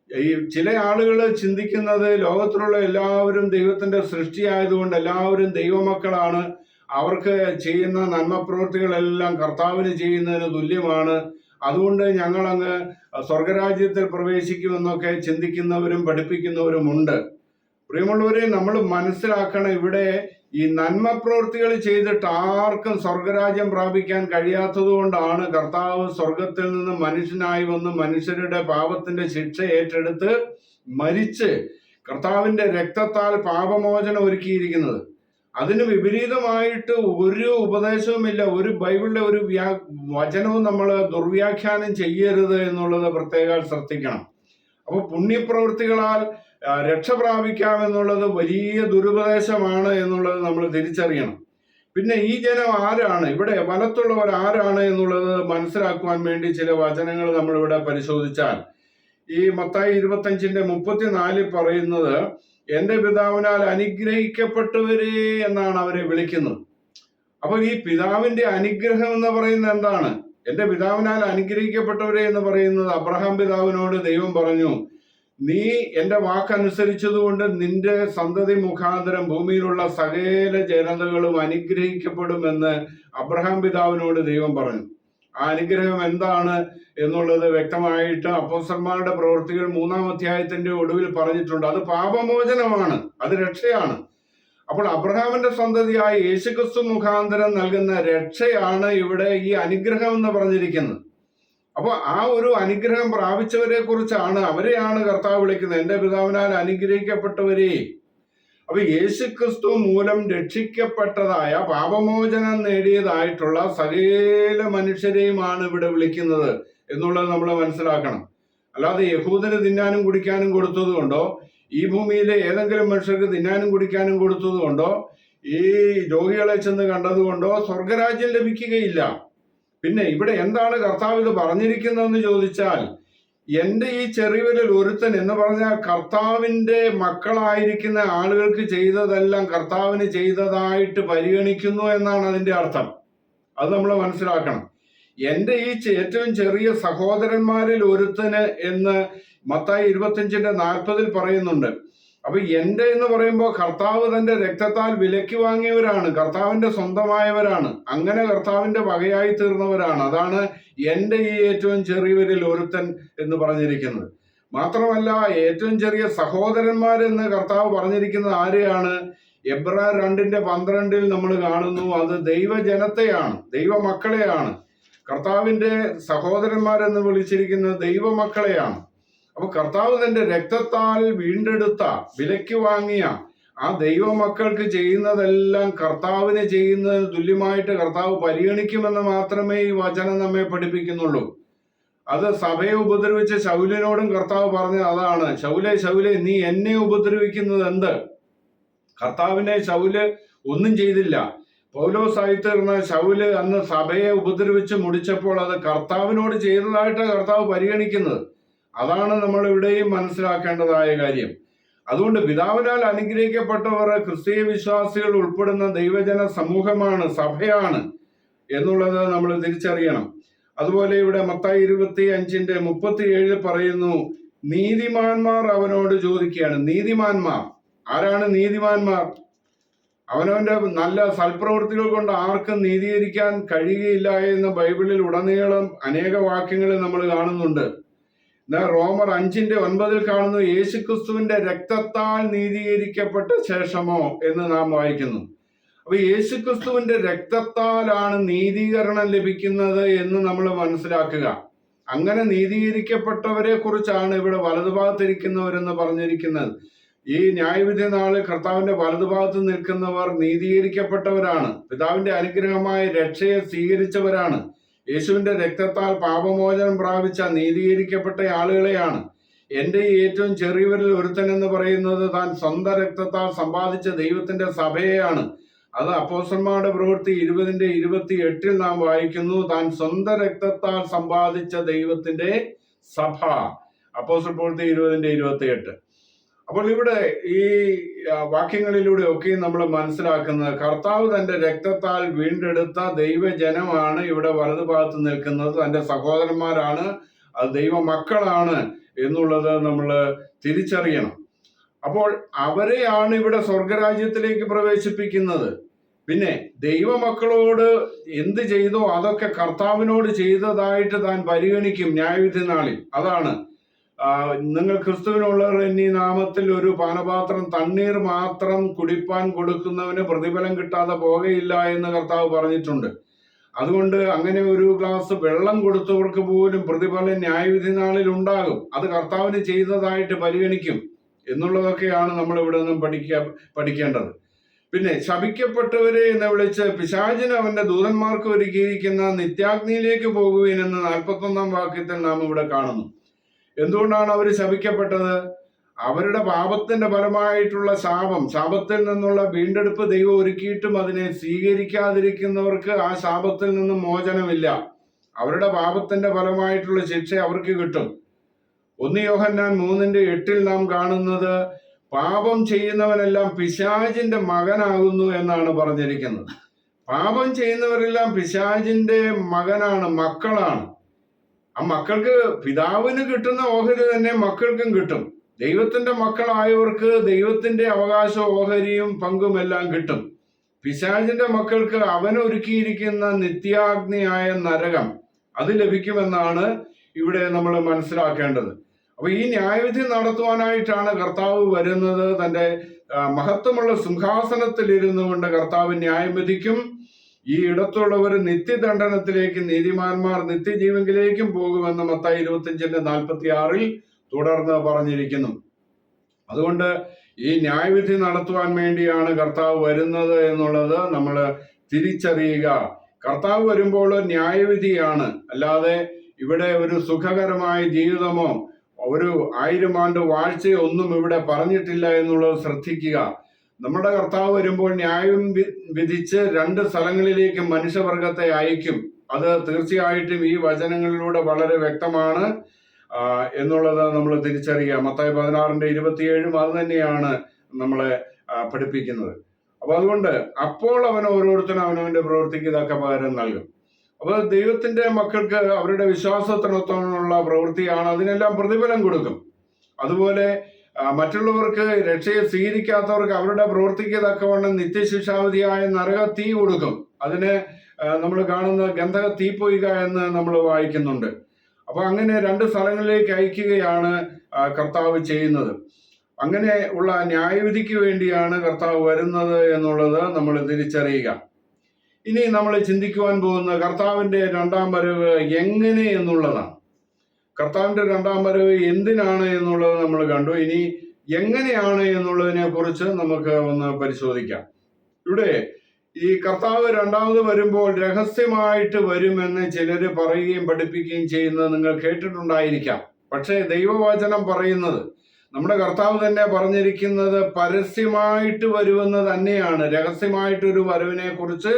ഈ ചില ആളുകൾ ചിന്തിക്കുന്നത് ലോകത്തിലുള്ള എല്ലാവരും ദൈവത്തിന്റെ സൃഷ്ടിയായതുകൊണ്ട് എല്ലാവരും ദൈവമക്കളാണ്, അവർക്ക് ചെയ്യുന്ന നന്മ പ്രവൃത്തികളെല്ലാം കർത്താവിന് ചെയ്യുന്നതിന് തുല്യമാണ്, അതുകൊണ്ട് ഞങ്ങൾ അങ്ങ് സ്വർഗരാജ്യത്തിൽ പ്രവേശിക്കുമെന്നൊക്കെ ചിന്തിക്കുന്നവരും പഠിപ്പിക്കുന്നവരുമുണ്ട്. പ്രിയമുള്ളവരെ, നമ്മൾ മനസ്സിലാക്കണം, ഇവിടെ ഈ നന്മ പ്രവൃത്തികൾ ചെയ്തിട്ട് ആർക്കും സ്വർഗരാജ്യം പ്രാപിക്കാൻ കഴിയാത്തത് കൊണ്ടാണ് കർത്താവ് സ്വർഗത്തിൽ നിന്ന് മനുഷ്യനായി വന്ന് മനുഷ്യരുടെ പാപത്തിന്റെ ശിക്ഷ ഏറ്റെടുത്ത് മരിച്ച് കർത്താവിന്റെ രക്തത്താൽ പാപമോചനം ഒരുക്കിയിരിക്കുന്നത്. അതിന് വിപരീതമായിട്ട് ഒരു ഉപദേശവുമില്ല, ഒരു ബൈബിളിലെ ഒരു വചനവും നമ്മൾ ദുർവ്യാഖ്യാനം ചെയ്യരുത് എന്നുള്ളത് പ്രത്യേകം ശ്രദ്ധിക്കണം. അപ്പൊ പുണ്യപ്രവൃത്തികളാൽ രക്ഷ പ്രാപിക്കാമെന്നുള്ളത് വലിയ ദുരുപദേശമാണ് എന്നുള്ളത് നമ്മൾ തിരിച്ചറിയണം. പിന്നെ ഈ ജനം ആരാണ്, ഇവിടെ വലത്തുള്ളവർ ആരാണ് എന്നുള്ളത് മനസ്സിലാക്കുവാൻ വേണ്ടി ചില വചനങ്ങൾ നമ്മളിവിടെ പരിശോധിച്ചാൽ, ഈ മത്തായി 25:34 പറയുന്നത്, എൻ്റെ പിതാവിനാൽ അനുഗ്രഹിക്കപ്പെട്ടവരെ എന്നാണ് അവരെ വിളിക്കുന്നത്. അപ്പൊ ഈ പിതാവിന്റെ അനുഗ്രഹം എന്ന് പറയുന്നത് എന്താണ്? എൻ്റെ പിതാവിനാൽ അനുഗ്രഹിക്കപ്പെട്ടവരെ എന്ന് പറയുന്നത് അബ്രഹാം പിതാവിനോട് ദൈവം പറഞ്ഞു, നീ എൻ്റെ വാക്കനുസരിച്ചതുകൊണ്ട് നിന്റെ സന്തതി മുഖാന്തരം ഭൂമിയിലുള്ള സകല ജനതകളും അനുഗ്രഹിക്കപ്പെടുമെന്ന് അബ്രഹാം പിതാവിനോട് ദൈവം പറഞ്ഞു. ആ അനുഗ്രഹം എന്താണ് എന്നുള്ളത് വ്യക്തമായിട്ട് അപ്പോസ്തലന്മാരുടെ പ്രവൃത്തികൾ 3-ാം അധ്യായത്തിന്റെ ഒടുവിൽ പറഞ്ഞിട്ടുണ്ട്. അത് പാപമോചനമാണ്, അത് രക്ഷയാണ്. അപ്പോൾ അബ്രഹാമിന്റെ സന്തതിയായ യേശുക്രിസ്തു മുഖാന്തരം നൽകുന്ന രക്ഷയാണ് ഇവിടെ ഈ അനുഗ്രഹം എന്ന് പറഞ്ഞിരിക്കുന്നത്. അപ്പൊ ആ ഒരു അനുഗ്രഹം പ്രാപിച്ചവരെ കുറിച്ചാണ്, അവരെയാണ് കർത്താവ് വിളിക്കുന്നത്, എൻ്റെ പിതാവിനാൽ അനുഗ്രഹിക്കപ്പെട്ടവരെ. അപ്പൊ യേശുക്രിസ്തു മൂലം രക്ഷിക്കപ്പെട്ടതായ പാപമോചനം നേടിയതായിട്ടുള്ള സകല മനുഷ്യരെയുമാണ് ഇവിടെ വിളിക്കുന്നത് എന്നുള്ളത് നമ്മൾ മനസ്സിലാക്കണം. അല്ലാതെ യഹൂദന് തിന്നാനും കുടിക്കാനും കൊടുത്തത് കൊണ്ടോ, ഈ ഭൂമിയിലെ ഏതെങ്കിലും മനുഷ്യർക്ക് തിന്നാനും കുടിക്കാനും കൊടുത്തത് കൊണ്ടോ, ഈ രോഗികളെ ചെന്ന് കണ്ടതുകൊണ്ടോ സ്വർഗരാജ്യം ലഭിക്കുകയില്ല. പിന്നെ ഇവിടെ എന്താണ് കർത്താവ് ഇത് പറഞ്ഞിരിക്കുന്നതെന്ന് ചോദിച്ചാൽ, എന്റെ ഈ ചെറിയവരിൽ ഒരുത്തൻ എന്ന് പറഞ്ഞാൽ കർത്താവിന്റെ മക്കളായിരിക്കുന്ന ആളുകൾക്ക് ചെയ്തതെല്ലാം കർത്താവിന് ചെയ്തതായിട്ട് പരിഗണിക്കുന്നു എന്നാണ് അതിന്റെ അർത്ഥം. അത് നമ്മൾ മനസ്സിലാക്കണം. എന്റെ ഈ ഏറ്റവും ചെറിയ സഹോദരന്മാരിൽ ഒരുത്തന് എന്ന് മത്തായി 25:40 പറയുന്നുണ്ട്. അപ്പൊ എന്റെ എന്ന് പറയുമ്പോൾ കർത്താവ് തന്റെ രക്തത്താൽ വിലയ്ക്ക് വാങ്ങിയവരാണ്, കർത്താവിന്റെ സ്വന്തമായവരാണ്, അങ്ങനെ കർത്താവിന്റെ വകയായി തീർന്നവരാണ്. അതാണ് എന്റെ ഈ ഏറ്റവും ചെറിയവരിൽ ഒരുത്തൻ എന്ന് പറഞ്ഞിരിക്കുന്നത്. മാത്രമല്ല, ഏറ്റവും ചെറിയ സഹോദരന്മാരെന്ന് കർത്താവ് പറഞ്ഞിരിക്കുന്നത് ആരെയാണ്? എബ്രായർ 2:12 നമ്മൾ കാണുന്നു. അത് ദൈവജനത്തെയാണ്, ദൈവമക്കളെയാണ്. കർത്താവിന്റെ സഹോദരന്മാരെന്ന് വിളിച്ചിരിക്കുന്നത് ദൈവമക്കളെയാണ്. അപ്പൊ കർത്താവ് തന്റെ രക്തത്താൽ വീണ്ടെടുത്ത, വിലയ്ക്ക് വാങ്ങിയ ആ ദൈവമക്കൾക്ക് ചെയ്യുന്നതെല്ലാം കർത്താവിന് ചെയ്യുന്നതിന് തുല്യമായിട്ട് കർത്താവ് പരിഗണിക്കുമെന്ന് മാത്രമേ ഈ വചനം നമ്മെ പഠിപ്പിക്കുന്നുള്ളൂ. അത് സഭയെ ഉപദ്രവിച്ച ശൗലിനോടും കർത്താവ് പറഞ്ഞത് അതാണ്. ശൗലേ ശൗലേ, നീ എന്നെ ഉപദ്രവിക്കുന്നത് എന്ത്? കർത്താവിനെ ശൗല് ഒന്നും ചെയ്തില്ല. പൗലോസായി തീർന്ന ശൗല് അന്ന് സഭയെ ഉപദ്രവിച്ച് മുടിച്ചപ്പോൾ അത് കർത്താവിനോട് ചെയ്തതായിട്ട് കർത്താവ് പരിഗണിക്കുന്നത്. അതാണ് നമ്മൾ ഇവിടെയും മനസ്സിലാക്കേണ്ടതായ കാര്യം. അതുകൊണ്ട് പിതാവിനാൽ അനുഗ്രഹിക്കപ്പെട്ടവർ ക്രിസ്തീയ വിശ്വാസികൾ ഉൾപ്പെടുന്ന ദൈവജന സമൂഹമാണ്, സഭയാണ് എന്നുള്ളത് നമ്മൾ തിരിച്ചറിയണം. അതുപോലെ ഇവിടെ മത്തായി 25:37 പറയുന്നു, നീതിമാന്മാർ അവനോട് ചോദിക്കുകയാണ്. നീതിമാന്മാർ ആരാണ്? നീതിമാന്മാർ അവനവന്റെ നല്ല സൽപ്രവൃത്തികൾ കൊണ്ട് ആർക്കും നീതീകരിക്കാൻ കഴിയുകയില്ല എന്ന് ബൈബിളിൽ ഉടനീളം അനേക വാക്യങ്ങൾ നമ്മൾ കാണുന്നുണ്ട്. റോമർ 5:9 കാണുന്നു, യേശുക്രിസ്തുവിന്റെ രക്തത്താൽ നീതീകരിക്കപ്പെട്ട ശേഷമോ എന്ന് നാം വായിക്കുന്നു. അപ്പൊ യേശുക്രിസ്തുവിന്റെ രക്തത്താലാണ് നീതീകരണം ലഭിക്കുന്നത് എന്ന് നമ്മൾ മനസ്സിലാക്കുക. അങ്ങനെ നീതീകരിക്കപ്പെട്ടവരെ കുറിച്ചാണ് ഇവിടെ വലതുഭാഗത്തിരിക്കുന്നവരെന്ന് പറഞ്ഞിരിക്കുന്നത്. ഈ ന്യായവിധി നാളിൽ കർത്താവിന്റെ വലതുഭാഗത്ത് നിൽക്കുന്നവർ നീതീകരിക്കപ്പെട്ടവരാണ്, പിതാവിന്റെ അനുഗ്രഹമായ രക്ഷയെ സ്വീകരിച്ചവരാണ്, യേശുവിന്റെ രക്തത്താൽ പാപമോചനം പ്രാപിച്ച നീതീകരിക്കപ്പെട്ട ആളുകളെയാണ്. എന്റെ ഈ ഏറ്റവും ചെറിയവരിൽ ഒരുത്തൻ എന്ന് പറയുന്നത് താൻ സ്വന്തം രക്തത്താൽ സമ്പാദിച്ച ദൈവത്തിന്റെ സഭയെയാണ്. അത് അപ്പോസ്തലന്മാരുടെ പ്രവൃത്തി 20:28 നാം വായിക്കുന്നു, താൻ സ്വന്തം രക്തത്താൽ സമ്പാദിച്ച ദൈവത്തിന്റെ സഭ. അപ്പോസ്തല പ്രവൃത്തി 20:28. അപ്പോൾ ഇവിടെ ഈ വാക്യങ്ങളിലൂടെ ഒക്കെ നമ്മൾ മനസ്സിലാക്കുന്നത് കർത്താവ് തന്റെ രക്തത്താൽ വീണ്ടെടുത്ത ദൈവജനമാണ് ഇവിടെ വലതുഭാഗത്ത് നിൽക്കുന്നത്, തന്റെ സഹോദരന്മാരാണ്, അത് ദൈവമക്കളാണ് എന്നുള്ളത് നമ്മൾ തിരിച്ചറിയണം. അപ്പോൾ അവരെയാണ് ഇവിടെ സ്വർഗരാജ്യത്തിലേക്ക് പ്രവേശിപ്പിക്കുന്നത്. പിന്നെ ദൈവമക്കളോട് എന്ത് ചെയ്തോ അതൊക്കെ കർത്താവിനോട് ചെയ്തതായിട്ട് താൻ പരിഗണിക്കും ന്യായവിധി നാളിൽ. അതാണ് നിങ്ങൾ ക്രിസ്തുവിനുള്ളവർ എന്നീ നാമത്തിൽ ഒരു പാനപാത്രം തണ്ണീർ മാത്രം കുടിപ്പാൻ കൊടുക്കുന്നവന് പ്രതിഫലം കിട്ടാതെ പോകയില്ല എന്ന് കർത്താവ് പറഞ്ഞിട്ടുണ്ട്. അതുകൊണ്ട് അങ്ങനെ ഒരു ഗ്ലാസ് വെള്ളം കൊടുത്തവർക്ക് പോലും പ്രതിഫലം ന്യായവിധി നാളിൽ ഉണ്ടാകും. അത് കർത്താവിന് ചെയ്തതായിട്ട് പരിഗണിക്കും എന്നുള്ളതൊക്കെയാണ് നമ്മൾ ഇവിടെ നിന്നും പഠിക്കേണ്ടത്. പിന്നെ ശപിക്കപ്പെട്ടവരെ എന്ന് വിളിച്ച് പിശാചിന് അവന്റെ ദൂതന്മാർക്ക് ഒരുക്കിയിരിക്കുന്ന നിത്യാഗ്നിയിലേക്ക് പോകുവിനെന്ന് 41-ാം വാക്യത്തിൽ നാം ഇവിടെ കാണുന്നു. എന്തുകൊണ്ടാണ് അവർ ശപിക്കപ്പെട്ടത്? അവരുടെ പാപത്തിന്റെ ഫലമായിട്ടുള്ള ശാപത്തിൽ നിന്നുള്ള വീണ്ടെടുപ്പ് ദൈവം ഒരുക്കിയിട്ടും അതിനെ സ്വീകരിക്കാതിരിക്കുന്നവർക്ക് ആ ശാപത്തിൽ നിന്നും മോചനമില്ല. അവരുടെ പാപത്തിന്റെ ഫലമായിട്ടുള്ള ശിക്ഷ അവർക്ക് കിട്ടും. 1 യോഹന്നാൻ 3:8 നാം കാണുന്നത്, പാപം ചെയ്യുന്നവനെല്ലാം പിശാചിന്റെ മകനാകുന്നു എന്നാണ് പറഞ്ഞിരിക്കുന്നത്. പാപം ചെയ്യുന്നവരെല്ലാം പിശാചിന്റെ മകനാണ്, മക്കളാണ്. ആ മക്കൾക്ക് പിതാവിന് കിട്ടുന്ന ഓഹരി തന്നെ മക്കൾക്കും കിട്ടും. ദൈവത്തിന്റെ മക്കളായവർക്ക് ദൈവത്തിന്റെ അവകാശ ഓഹരിയും പങ്കുമെല്ലാം കിട്ടും. പിശാചിന്റെ മക്കൾക്ക് അവനൊരുക്കിയിരിക്കുന്ന നിത്യാഗ്നിയായ നരകം അത് ലഭിക്കുമെന്നാണ് ഇവിടെ നമ്മൾ മനസ്സിലാക്കേണ്ടത്. അപ്പൊ ഈ ന്യായവിധി നടത്തുവാനായിട്ടാണ് കർത്താവ് വരുന്നത്. തന്റെ മഹത്വമുള്ള സിംഹാസനത്തിൽ ഇരുന്നു കൊണ്ട് കർത്താവ് ന്യായം വിധിക്കും. ഈ ഇടത്തുള്ളവർ നിത്യദണ്ഡനത്തിലേക്ക്, നീതിമാന്മാർ നിത്യജീവനിലേക്കും പോകുമെന്ന് മത്തായി 25:46 തുടർന്ന് പറഞ്ഞിരിക്കുന്നു. അതുകൊണ്ട് ഈ ന്യായവിധി നടത്തുവാൻ വേണ്ടിയാണ് കർത്താവ് വരുന്നത് എന്നുള്ളത് നമ്മൾ തിരിച്ചറിയുക. കർത്താവ് വരുമ്പോൾ ന്യായവിധിയാണ്, അല്ലാതെ ഇവിടെ ഒരു സുഖകരമായ ജീവിതമോ ഒരു 1000 ആണ്ട് വാഴ്ചയോ ഒന്നും ഇവിടെ പറഞ്ഞിട്ടില്ല എന്നുള്ളത് ശ്രദ്ധിക്കുക. നമ്മുടെ കർത്താവ് വരുമ്പോൾ ന്യായം വിധിച്ച് 2 സ്ഥലങ്ങളിലേക്ക് മനുഷ്യവർഗത്തെ അയക്കും. അത് തീർച്ചയായിട്ടും ഈ വചനങ്ങളിലൂടെ വളരെ വ്യക്തമാണ്. എന്നുള്ളത് നമ്മൾ തിരിച്ചറിയുക. മത്തായി 16:27 അത് തന്നെയാണ് നമ്മളെ പഠിപ്പിക്കുന്നത്. അപ്പൊ അതുകൊണ്ട് അപ്പോൾ അവൻ ഓരോരുത്തരും അവനവന്റെ പ്രവൃത്തിക്ക് തക്ക പകരം നൽകും. അപ്പൊ ദൈവത്തിന്റെ മക്കൾക്ക് അവരുടെ വിശ്വാസത്തിനൊത്തമുള്ള പ്രവൃത്തിയാണ്, അതിനെല്ലാം പ്രതിഫലം കൊടുക്കും. അതുപോലെ മറ്റുള്ളവർക്ക് രക്ഷയെ സ്വീകരിക്കാത്തവർക്ക് അവരുടെ പ്രവൃത്തിക്ക് തക്കവണ്ണം നിത്യശിക്ഷാവിധിയായ നരക തീ കൊടുക്കും. അതിന് നമ്മൾ കാണുന്ന ഗന്ധക തീപ്പൊയ്ക എന്ന് നമ്മൾ വായിക്കുന്നുണ്ട്. അപ്പൊ അങ്ങനെ 2 സ്ഥലങ്ങളിലേക്ക് അയക്കുകയാണ് കർത്താവ് ചെയ്യുന്നത്. അങ്ങനെ ഉള്ള ന്യായവിധിക്ക് വേണ്ടിയാണ് കർത്താവ് വരുന്നത് എന്നുള്ളത് നമ്മൾ തിരിച്ചറിയുക. ഇനി നമ്മൾ ചിന്തിക്കുവാൻ പോകുന്ന കർത്താവിന്റെ 2ാം വരവ് എങ്ങനെ എന്നുള്ളതാണ്. കർത്താവിന്റെ 2ാം വരവ് എന്തിനാണ് എന്നുള്ളത് നമ്മൾ കണ്ടു. ഇനി എങ്ങനെയാണ് എന്നുള്ളതിനെ കുറിച്ച് നമുക്ക് ഒന്ന് പരിശോധിക്കാം. ഇവിടെ ഈ കർത്താവ് 2ാമത് വരുമ്പോൾ രഹസ്യമായിട്ട് വരുമെന്ന് ചിലര് പറയുകയും പഠിപ്പിക്കുകയും ചെയ്യുന്നത് നിങ്ങൾ കേട്ടിട്ടുണ്ടായിരിക്കാം. പക്ഷേ ദൈവവചനം പറയുന്നത്, നമ്മുടെ കർത്താവ് തന്നെ പറഞ്ഞിരിക്കുന്നത് പരസ്യമായിട്ട് വരുമെന്ന് തന്നെയാണ്. രഹസ്യമായിട്ടൊരു വരവിനെ കുറിച്ച്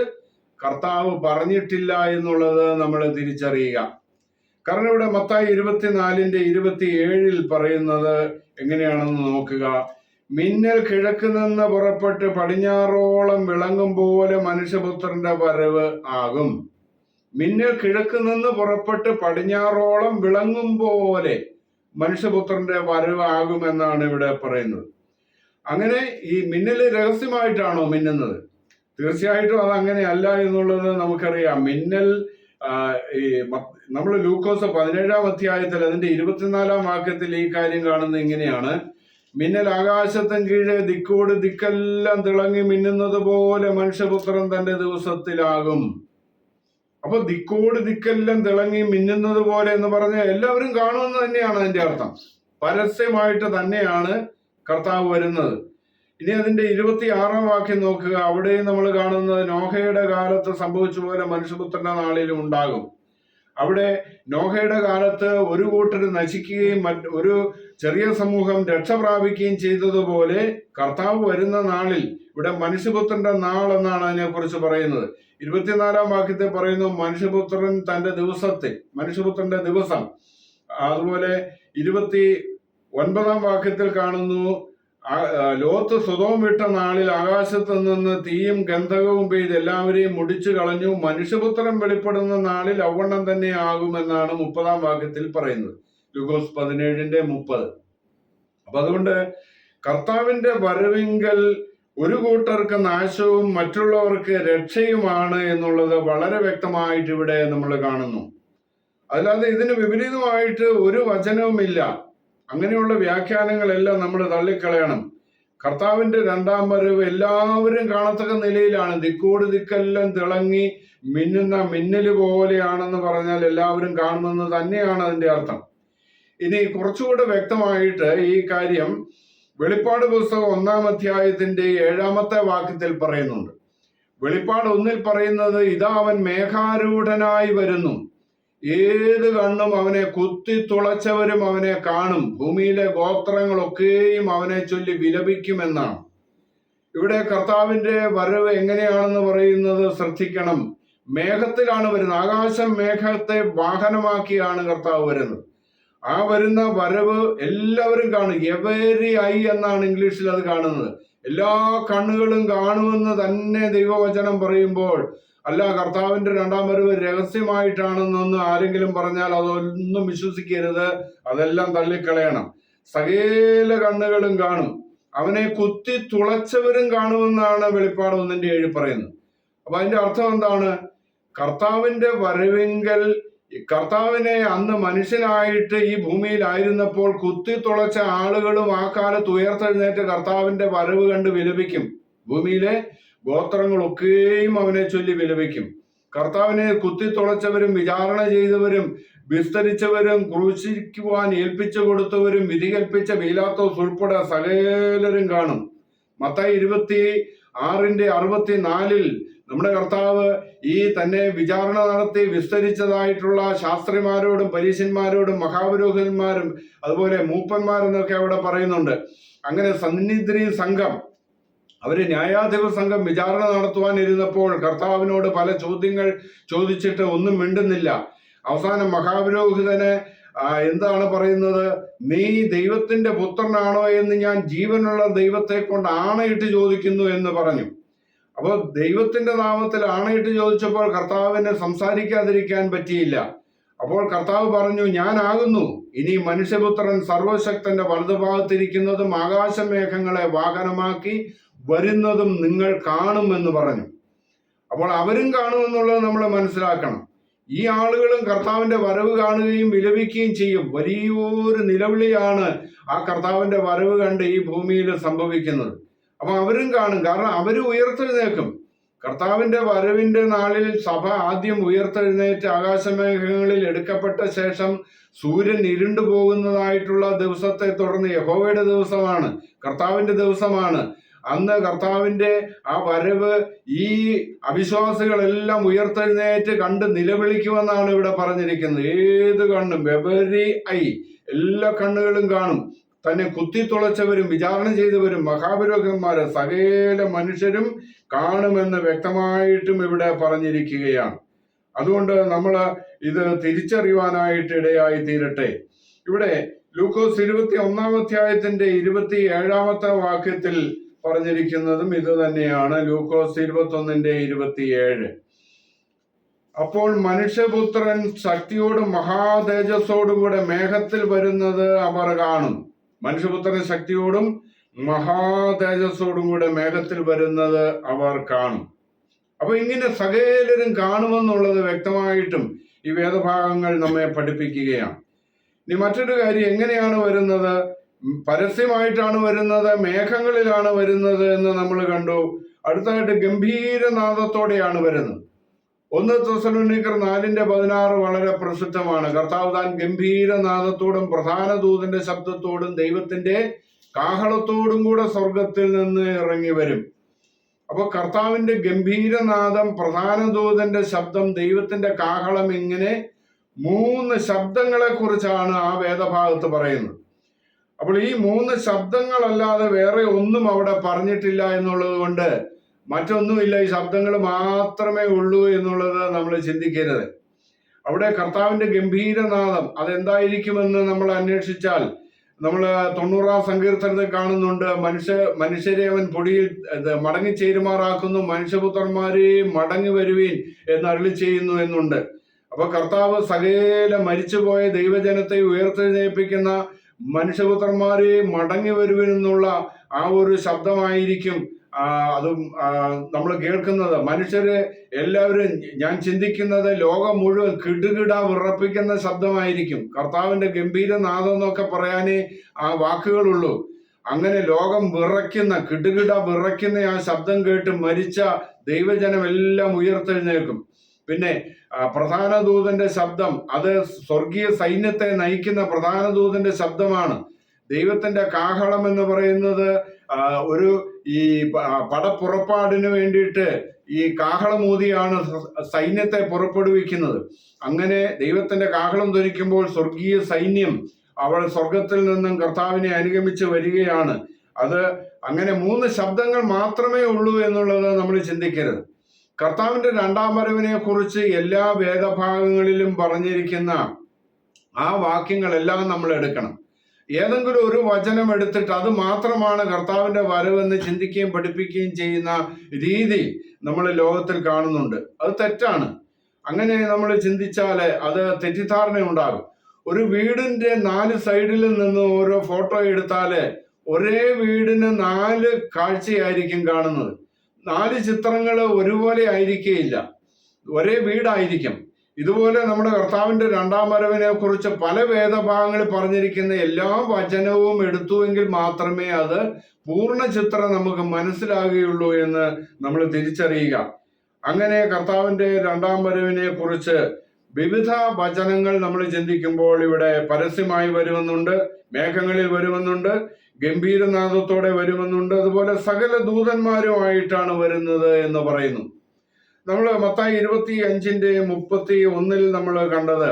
കർത്താവ് പറഞ്ഞിട്ടില്ല എന്നുള്ളത് നമ്മൾ തിരിച്ചറിയുക. കാരണം ഇവിടെ മത്തായി 24:27 പറയുന്നത് എങ്ങനെയാണെന്ന് നോക്കുക. മിന്നൽ കിഴക്ക് നിന്ന് പുറപ്പെട്ട് പടിഞ്ഞാറോളം വിളങ്ങും പോലെ മനുഷ്യപുത്രന്റെ വരവ് ആകും. മിന്നൽ കിഴക്ക് നിന്ന് പുറപ്പെട്ട് പടിഞ്ഞാറോളം വിളങ്ങും പോലെ മനുഷ്യപുത്രന്റെ വരവ് ആകുമെന്നാണ് ഇവിടെ പറയുന്നത്. അങ്ങനെ ഈ മിന്നൽ രഹസ്യമായിട്ടാണോ മിന്നുന്നത്? തീർച്ചയായിട്ടും അത് അങ്ങനെയല്ല എന്നുള്ളത് നമുക്കറിയാം. മിന്നൽ നമ്മൾ ലൂക്കോസ് 17-ാം അധ്യായത്തിൽ അതിന്റെ 24-ാം വാക്യത്തിൽ ഈ കാര്യം കാണുന്നത് ഇങ്ങനെയാണ്. മിന്നൽ ആകാശത്തിന് കീഴെ ദിക്കോട് ദിക്കെല്ലാം തിളങ്ങി മിന്നുന്നത് പോലെ മനുഷ്യപുത്രൻ തന്റെ ദിവസത്തിലാകും. അപ്പൊ ദിക്കോട് ദിക്കെല്ലാം തിളങ്ങി മിന്നുന്നത് പോലെ എന്ന് പറഞ്ഞാൽ എല്ലാവരും കാണുമെന്ന് തന്നെയാണ് അതിന്റെ അർത്ഥം. പരസ്യമായിട്ട് തന്നെയാണ് കർത്താവ് വരുന്നത്. ഇനി അതിന്റെ 26-ാം വാക്യം നോക്കുക. അവിടെയും നമ്മൾ കാണുന്നത് നോഹയുടെ കാലത്ത് സംഭവിച്ച പോലെ മനുഷ്യപുത്രന്റെ നാളിലും ഉണ്ടാകും. അവിടെ നോഹയുടെ കാലത്ത് ഒരു കൂട്ടർ നശിക്കുകയും ഒരു ചെറിയ സമൂഹം രക്ഷ പ്രാപിക്കുകയും ചെയ്തതുപോലെ കർത്താവ് വരുന്ന നാളിൽ ഇവിടെ മനുഷ്യപുത്രന്റെ നാൾ എന്നാണ് അതിനെക്കുറിച്ച് പറയുന്നത്. 24-ാം വാക്യത്തെ പറയുന്നു മനുഷ്യപുത്രൻ തന്റെ ദിവസത്തിൽ, മനുഷ്യപുത്രന്റെ ദിവസം. അതുപോലെ 29-ാം വാക്യത്തിൽ കാണുന്നു ലോത്ത് സൊദോം വിട്ട നാളിൽ ആകാശത്ത് നിന്ന് തീയും ഗന്ധകവും പെയ്ത് എല്ലാവരെയും മുടിച്ചു കളഞ്ഞു. മനുഷ്യപുത്രൻ വെളിപ്പെടുന്ന നാളിൽ ഔവണ്ണം തന്നെ ആകുമെന്നാണ് 30-ാം വാക്യത്തിൽ പറയുന്നത്. ലൂക്കോസ് 17:30. അപ്പൊ അതുകൊണ്ട് കർത്താവിന്റെ വരവിങ്കൽ ഒരു കൂട്ടർക്ക് നാശവും മറ്റുള്ളവർക്ക് രക്ഷയുമാണ് എന്നുള്ളത് വളരെ വ്യക്തമായിട്ട് ഇവിടെ നമ്മൾ കാണുന്നു. അല്ലാതെ ഇതിന് വിപരീതമായിട്ട് ഒരു വചനവുമില്ല. അങ്ങനെയുള്ള വ്യാഖ്യാനങ്ങളെല്ലാം നമ്മൾ തള്ളിക്കളയണം. കർത്താവിന്റെ 2ാം വരവ് എല്ലാവരും കാണത്തക്ക നിലയിലാണ്. ദിക്കോട് ദിക്കെല്ലാം തിളങ്ങി മിന്നുന്ന മിന്നല് പോലെയാണെന്ന് പറഞ്ഞാൽ എല്ലാവരും കാണുമെന്ന് തന്നെയാണ് അതിന്റെ അർത്ഥം. ഇനി കുറച്ചുകൂടെ വ്യക്തമായിട്ട് ഈ കാര്യം വെളിപ്പാട് പുസ്തകം 1-ാം അധ്യായത്തിന്റെ 7-ാമത്തെ വാക്യത്തിൽ പറയുന്നുണ്ട്. വെളിപ്പാട് 1-ൽ പറയുന്നത്, ഇതാ അവൻ മേഘാരൂഢനായി വരുന്നു, ഏത് കണ്ണും അവനെ കുത്തി തുളച്ചവരും അവനെ കാണും, ഭൂമിയിലെ ഗോത്രങ്ങളൊക്കെയും അവനെ ചൊല്ലി വിലപിക്കുമെന്നാണ്. ഇവിടെ കർത്താവിന്റെ വരവ് എങ്ങനെയാണെന്ന് പറയുന്നത് ശ്രദ്ധിക്കണം. മേഘത്തിലാണ് വരുന്നത്. ആകാശം മേഘത്തെ വാഹനമാക്കിയാണ് കർത്താവ് വരുന്നത്. ആ വരുന്ന വരവ് എല്ലാവരും കാണും. എവരി ഐ എന്നാണ് ഇംഗ്ലീഷിൽ അത് കാണുന്നത്. എല്ലാ കണ്ണുകളും കാണുമെന്ന് തന്നെ ദൈവവചനം പറയുമ്പോൾ, അല്ല കർത്താവിന്റെ 2ാം വരവ് രഹസ്യമായിട്ടാണെന്നൊന്ന് ആരെങ്കിലും പറഞ്ഞാൽ അതൊന്നും വിശ്വസിക്കരുത്. അതെല്ലാം തള്ളിക്കളയണം. സകല കണ്ണുകളും കാണും, അവനെ കുത്തി തുളച്ചവരും കാണുമെന്നാണ് വെളിപ്പാട് 1:7 പറയുന്നത്. അപ്പൊ അതിന്റെ അർത്ഥം എന്താണ്? കർത്താവിന്റെ വരവിങ്കൽ കർത്താവിനെ അന്ന് മനുഷ്യനായിട്ട് ഈ ഭൂമിയിലായിരുന്നപ്പോൾ കുത്തി തുളച്ച ആളുകളും ആ കാലത്ത് ഉയർത്തെഴുന്നേറ്റ് കർത്താവിന്റെ വരവ് കണ്ട് വിലപിക്കും. ഭൂമിയിലെ ഗോത്രങ്ങളൊക്കെയും അവനെ ചൊല്ലി വിലപിക്കും. കർത്താവിനെ കുത്തി തുളച്ചവരും വിചാരണ ചെയ്തവരും വിസ്തരിച്ചവരും ക്രൂശിക്കുവാൻ ഏൽപ്പിച്ചു കൊടുത്തവരും വിധി കൽപ്പിച്ച പീലാത്തോസ് ഉൾപ്പെടെ സകലരും കാണും. മത്തായി 26:64 നമ്മുടെ കർത്താവ് ഈ തന്നെ വിചാരണ നടത്തി വിസ്തരിച്ചതായിട്ടുള്ള ശാസ്ത്രിമാരോടും പരീശന്മാരോടും മഹാപുരോഹിതന്മാരും അതുപോലെ മൂപ്പന്മാരെന്നൊക്കെ അവിടെ പറയുന്നുണ്ട്. അങ്ങനെ സന്നിധി സംഘം, അവര് ന്യായാധിപ സംഘം വിചാരണ നടത്തുവാൻ ഇരുന്നപ്പോൾ കർത്താവിനോട് പല ചോദ്യങ്ങൾ ചോദിച്ചിട്ട് ഒന്നും മിണ്ടുന്നില്ല. അവസാനം മഹാപുരോഹിതന് എന്താണ് പറയുന്നത്? നീ ദൈവത്തിന്റെ പുത്രനാണോ എന്ന് ഞാൻ ജീവനുള്ള ദൈവത്തെ കൊണ്ട് ആണയിട്ട് ചോദിക്കുന്നു എന്ന് പറഞ്ഞു. അപ്പോൾ ദൈവത്തിന്റെ നാമത്തിൽ ആണയിട്ട് ചോദിച്ചപ്പോൾ കർത്താവിന് സംസാരിക്കാതിരിക്കാൻ പറ്റിയില്ല. അപ്പോൾ കർത്താവ് പറഞ്ഞു, ഞാനാകുന്നു. ഇനി മനുഷ്യപുത്രൻ സർവശക്തന്റെ വലതുഭാഗത്തിരിക്കുന്നതും ആകാശമേഘങ്ങളെ വാഹനമാക്കി വരുന്നതും നിങ്ങൾ കാണുമെന്ന് പറഞ്ഞു. അപ്പോൾ അവരും കാണുമെന്നുള്ളത് നമ്മൾ മനസ്സിലാക്കണം. ഈ ആളുകളും കർത്താവിന്റെ വരവ് കാണുകയും വിലപിക്കുകയും ചെയ്യും. വലിയൊരു നിലവിളിയാണ് ആ കർത്താവിന്റെ വരവ് കണ്ട് ഈ ഭൂമിയിൽ സംഭവിക്കുന്നത്. അപ്പൊ അവരും കാണും, കാരണം അവര് ഉയർത്തെഴുന്നേൽക്കും. കർത്താവിന്റെ വരവിന്റെ നാളിൽ സഭ ആദ്യം ഉയർത്തെഴുന്നേറ്റ് ആകാശമേഘങ്ങളിൽ എടുക്കപ്പെട്ട ശേഷം സൂര്യൻ ഇരുണ്ടു പോകുന്നതായിട്ടുള്ള ദിവസത്തെ തുടർന്ന് യഹോവയുടെ ദിവസമാണ്, കർത്താവിന്റെ ദിവസമാണ്. അന്ന് കർത്താവിന്റെ ആ വരവ് ഈ അവിശ്വാസികളെല്ലാം ഉയർത്തെഴുന്നേറ്റ് കണ്ട് നിലവിളിക്കുമെന്നാണ് ഇവിടെ പറഞ്ഞിരിക്കുന്നത്. ഏത് കണ്ണും, വെവരി ഐ, എല്ലാ കണ്ണുകളും കാണും. തന്നെ കുത്തിത്തുളച്ചവരും വിചാരണ ചെയ്തവരും മഹാപുരോഹിതന്മാരെ സകല മനുഷ്യരും കാണുമെന്ന് വ്യക്തമായിട്ടും ഇവിടെ പറഞ്ഞിരിക്കുകയാണ്. അതുകൊണ്ട് നമ്മൾ ഇത് തിരിച്ചറിയുവാനായിട്ട് ഇടയായി തീരട്ടെ. ഇവിടെ ലൂക്കോസ് 21-ാം അധ്യായത്തിന്റെ 27-ാമത്തെ വാക്യത്തിൽ പറഞ്ഞിരിക്കുന്നതും ഇത് തന്നെയാണ്. ലൂക്കോസ് 21:27. അപ്പോൾ മനുഷ്യപുത്രൻ ശക്തിയോടും മഹാതേജസ്സോടും കൂടെ മേഘത്തിൽ വരുന്നത് അവർ കാണും. മനുഷ്യപുത്രൻ ശക്തിയോടും മഹാതേജസ്സോടും കൂടെ മേഘത്തിൽ വരുന്നത് അവർ കാണും. അപ്പൊ ഇങ്ങനെ സകലരും കാണുമെന്നുള്ളത് വ്യക്തമായിട്ടും ഈ വേദഭാഗങ്ങൾ നമ്മെ പഠിപ്പിക്കുകയാണ്. ഇനി മറ്റൊരു കാര്യം, എങ്ങനെയാണ് വരുന്നത്? പരസ്യമായിട്ടാണ് വരുന്നത്, മേഘങ്ങളിലാണ് വരുന്നത് എന്ന് നമ്മൾ കണ്ടു. അടുത്തായിട്ട് ഗംഭീരനാദത്തോടെയാണ് വരുന്നത്. 1 തെസ്സലോനിക്കർ 4:16 വളരെ പ്രസിദ്ധമാണ്. കർത്താവ് താൻ ഗംഭീരനാദത്തോടും പ്രധാന ദൂതന്റെ ശബ്ദത്തോടും ദൈവത്തിന്റെ കാഹളത്തോടും കൂടെ സ്വർഗത്തിൽ നിന്ന് ഇറങ്ങി വരും. അപ്പൊ കർത്താവിന്റെ ഗംഭീരനാദം, പ്രധാന ദൂതന്റെ ശബ്ദം, ദൈവത്തിന്റെ കാഹളം, ഇങ്ങനെ 3 ശബ്ദങ്ങളെ കുറിച്ചാണ് ആ വേദഭാഗത്ത് പറയുന്നത്. അപ്പോൾ ഈ 3 ശബ്ദങ്ങളല്ലാതെ വേറെ ഒന്നും അവിടെ പറഞ്ഞിട്ടില്ല എന്നുള്ളത് കൊണ്ട് മറ്റൊന്നുമില്ല, ഈ ശബ്ദങ്ങൾ മാത്രമേ ഉള്ളൂ എന്നുള്ളത് നമ്മൾ ചിന്തിക്കരുത്. അവിടെ കർത്താവിന്റെ ഗംഭീരനാദം അതെന്തായിരിക്കുമെന്ന് നമ്മൾ അന്വേഷിച്ചാൽ നമ്മൾ 90-ാം സങ്കീർത്തനത്തിൽ കാണുന്നുണ്ട്. മനുഷ്യരെ അവൻ പൊടിയിൽ മടങ്ങിച്ചേരുമാറാക്കുന്നു, മനുഷ്യപുത്രന്മാരെ മടങ്ങി വരുവീൻ എന്ന് അരുളി ചെയ്യുന്നു എന്നുണ്ട്. അപ്പൊ കർത്താവ് സകല മരിച്ചുപോയ ദൈവജനത്തെ ഉയർത്തെഴുന്നേൽപ്പിക്കുന്ന മനുഷ്യപുത്രന്മാരെ മടങ്ങി വരുവെന്നുള്ള ആ ഒരു ശബ്ദമായിരിക്കും അതും നമ്മൾ കേൾക്കുന്നത്. മനുഷ്യര് എല്ലാവരും, ഞാൻ ചിന്തിക്കുന്നത്, ലോകം മുഴുവൻ കിടുകിട വിറപ്പിക്കുന്ന ശബ്ദമായിരിക്കും. കർത്താവിന്റെ ഗംഭീരനാദം എന്നൊക്കെ പറയാനേ ആ വാക്കുകളുള്ളൂ. അങ്ങനെ ലോകം വിറയ്ക്കുന്ന, കിടുകിട വിറയ്ക്കുന്ന ആ ശബ്ദം കേട്ട് മരിച്ച ദൈവജനം എല്ലാം ഉയർത്തെഴുന്നേൽക്കും. പിന്നെ പ്രധാന ദൂതന്റെ ശബ്ദം, അത് സ്വർഗീയ സൈന്യത്തെ നയിക്കുന്ന പ്രധാന ദൂതന്റെ ശബ്ദമാണ്. ദൈവത്തിന്റെ കാഹളം എന്ന് പറയുന്നത് ഒരു ഈ പടപ്പുറപ്പാടിന് വേണ്ടിയിട്ട് ഈ കാഹളമൂതിയാണ് സൈന്യത്തെ പുറപ്പെടുവിക്കുന്നത്. അങ്ങനെ ദൈവത്തിന്റെ കാഹളം ധരിക്കുമ്പോൾ സ്വർഗീയ സൈന്യം അവൾ സ്വർഗത്തിൽ നിന്നും കർത്താവിനെ അനുഗമിച്ച് വരികയാണ്. അത് അങ്ങനെ 3 ശബ്ദങ്ങൾ മാത്രമേ ഉള്ളൂ എന്നുള്ളത് നമ്മൾ ചിന്തിക്കരുത്. കർത്താവിന്റെ 2-ാം വരവിനെ കുറിച്ച് എല്ലാ വേദഭാഗങ്ങളിലും പറഞ്ഞിരിക്കുന്ന ആ വാക്യങ്ങളെല്ലാം നമ്മൾ എടുക്കണം. ഏതെങ്കിലും ഒരു വചനം എടുത്തിട്ട് അത് മാത്രമാണ് കർത്താവിന്റെ വരവെന്ന് ചിന്തിക്കുകയും പഠിപ്പിക്കുകയും ചെയ്യുന്ന രീതി നമ്മൾ ലോകത്തിൽ കാണുന്നുണ്ട്. അത് തെറ്റാണ്. അങ്ങനെ നമ്മൾ ചിന്തിച്ചാല് അത് തെറ്റിദ്ധാരണ ഉണ്ടാകും. ഒരു വീടിന്റെ 4 സൈഡിൽ നിന്ന് ഓരോ ഫോട്ടോ എടുത്താല് ഒരേ വീടിന് 4 കാഴ്ചയായിരിക്കും കാണുന്നത്. 4 ചിത്രങ്ങൾ ഒരുപോലെ ആയിരിക്കുകയില്ല, ഒരേ വീടായിരിക്കും. ഇതുപോലെ നമ്മുടെ കർത്താവിന്റെ 2-ാം വരവിനെ കുറിച്ച് പല വേദഭാഗങ്ങളിൽ പറഞ്ഞിരിക്കുന്ന എല്ലാ വചനവും എടുത്തുവെങ്കിൽ മാത്രമേ അത് പൂർണ്ണ ചിത്രം നമുക്ക് മനസ്സിലാകുകയുള്ളൂ എന്ന് നമ്മൾ തിരിച്ചറിയുക. അങ്ങനെ കർത്താവിന്റെ 2-ാം വരവിനെ കുറിച്ച് വിവിധ വചനങ്ങൾ നമ്മൾ ചിന്തിക്കുമ്പോൾ ഇവിടെ പരസ്യമായി വരുമെന്നുണ്ട്, മേഘങ്ങളിൽ വരുമെന്നുണ്ട്, ഗംഭീരനാദത്തോടെ വരുമെന്നുണ്ട്, അതുപോലെ സകല ദൂതന്മാരുമായിട്ടാണ് വരുന്നത് എന്ന് പറയുന്നു. നമ്മൾ മത്തായി 25:31 നമ്മൾ കണ്ടത്,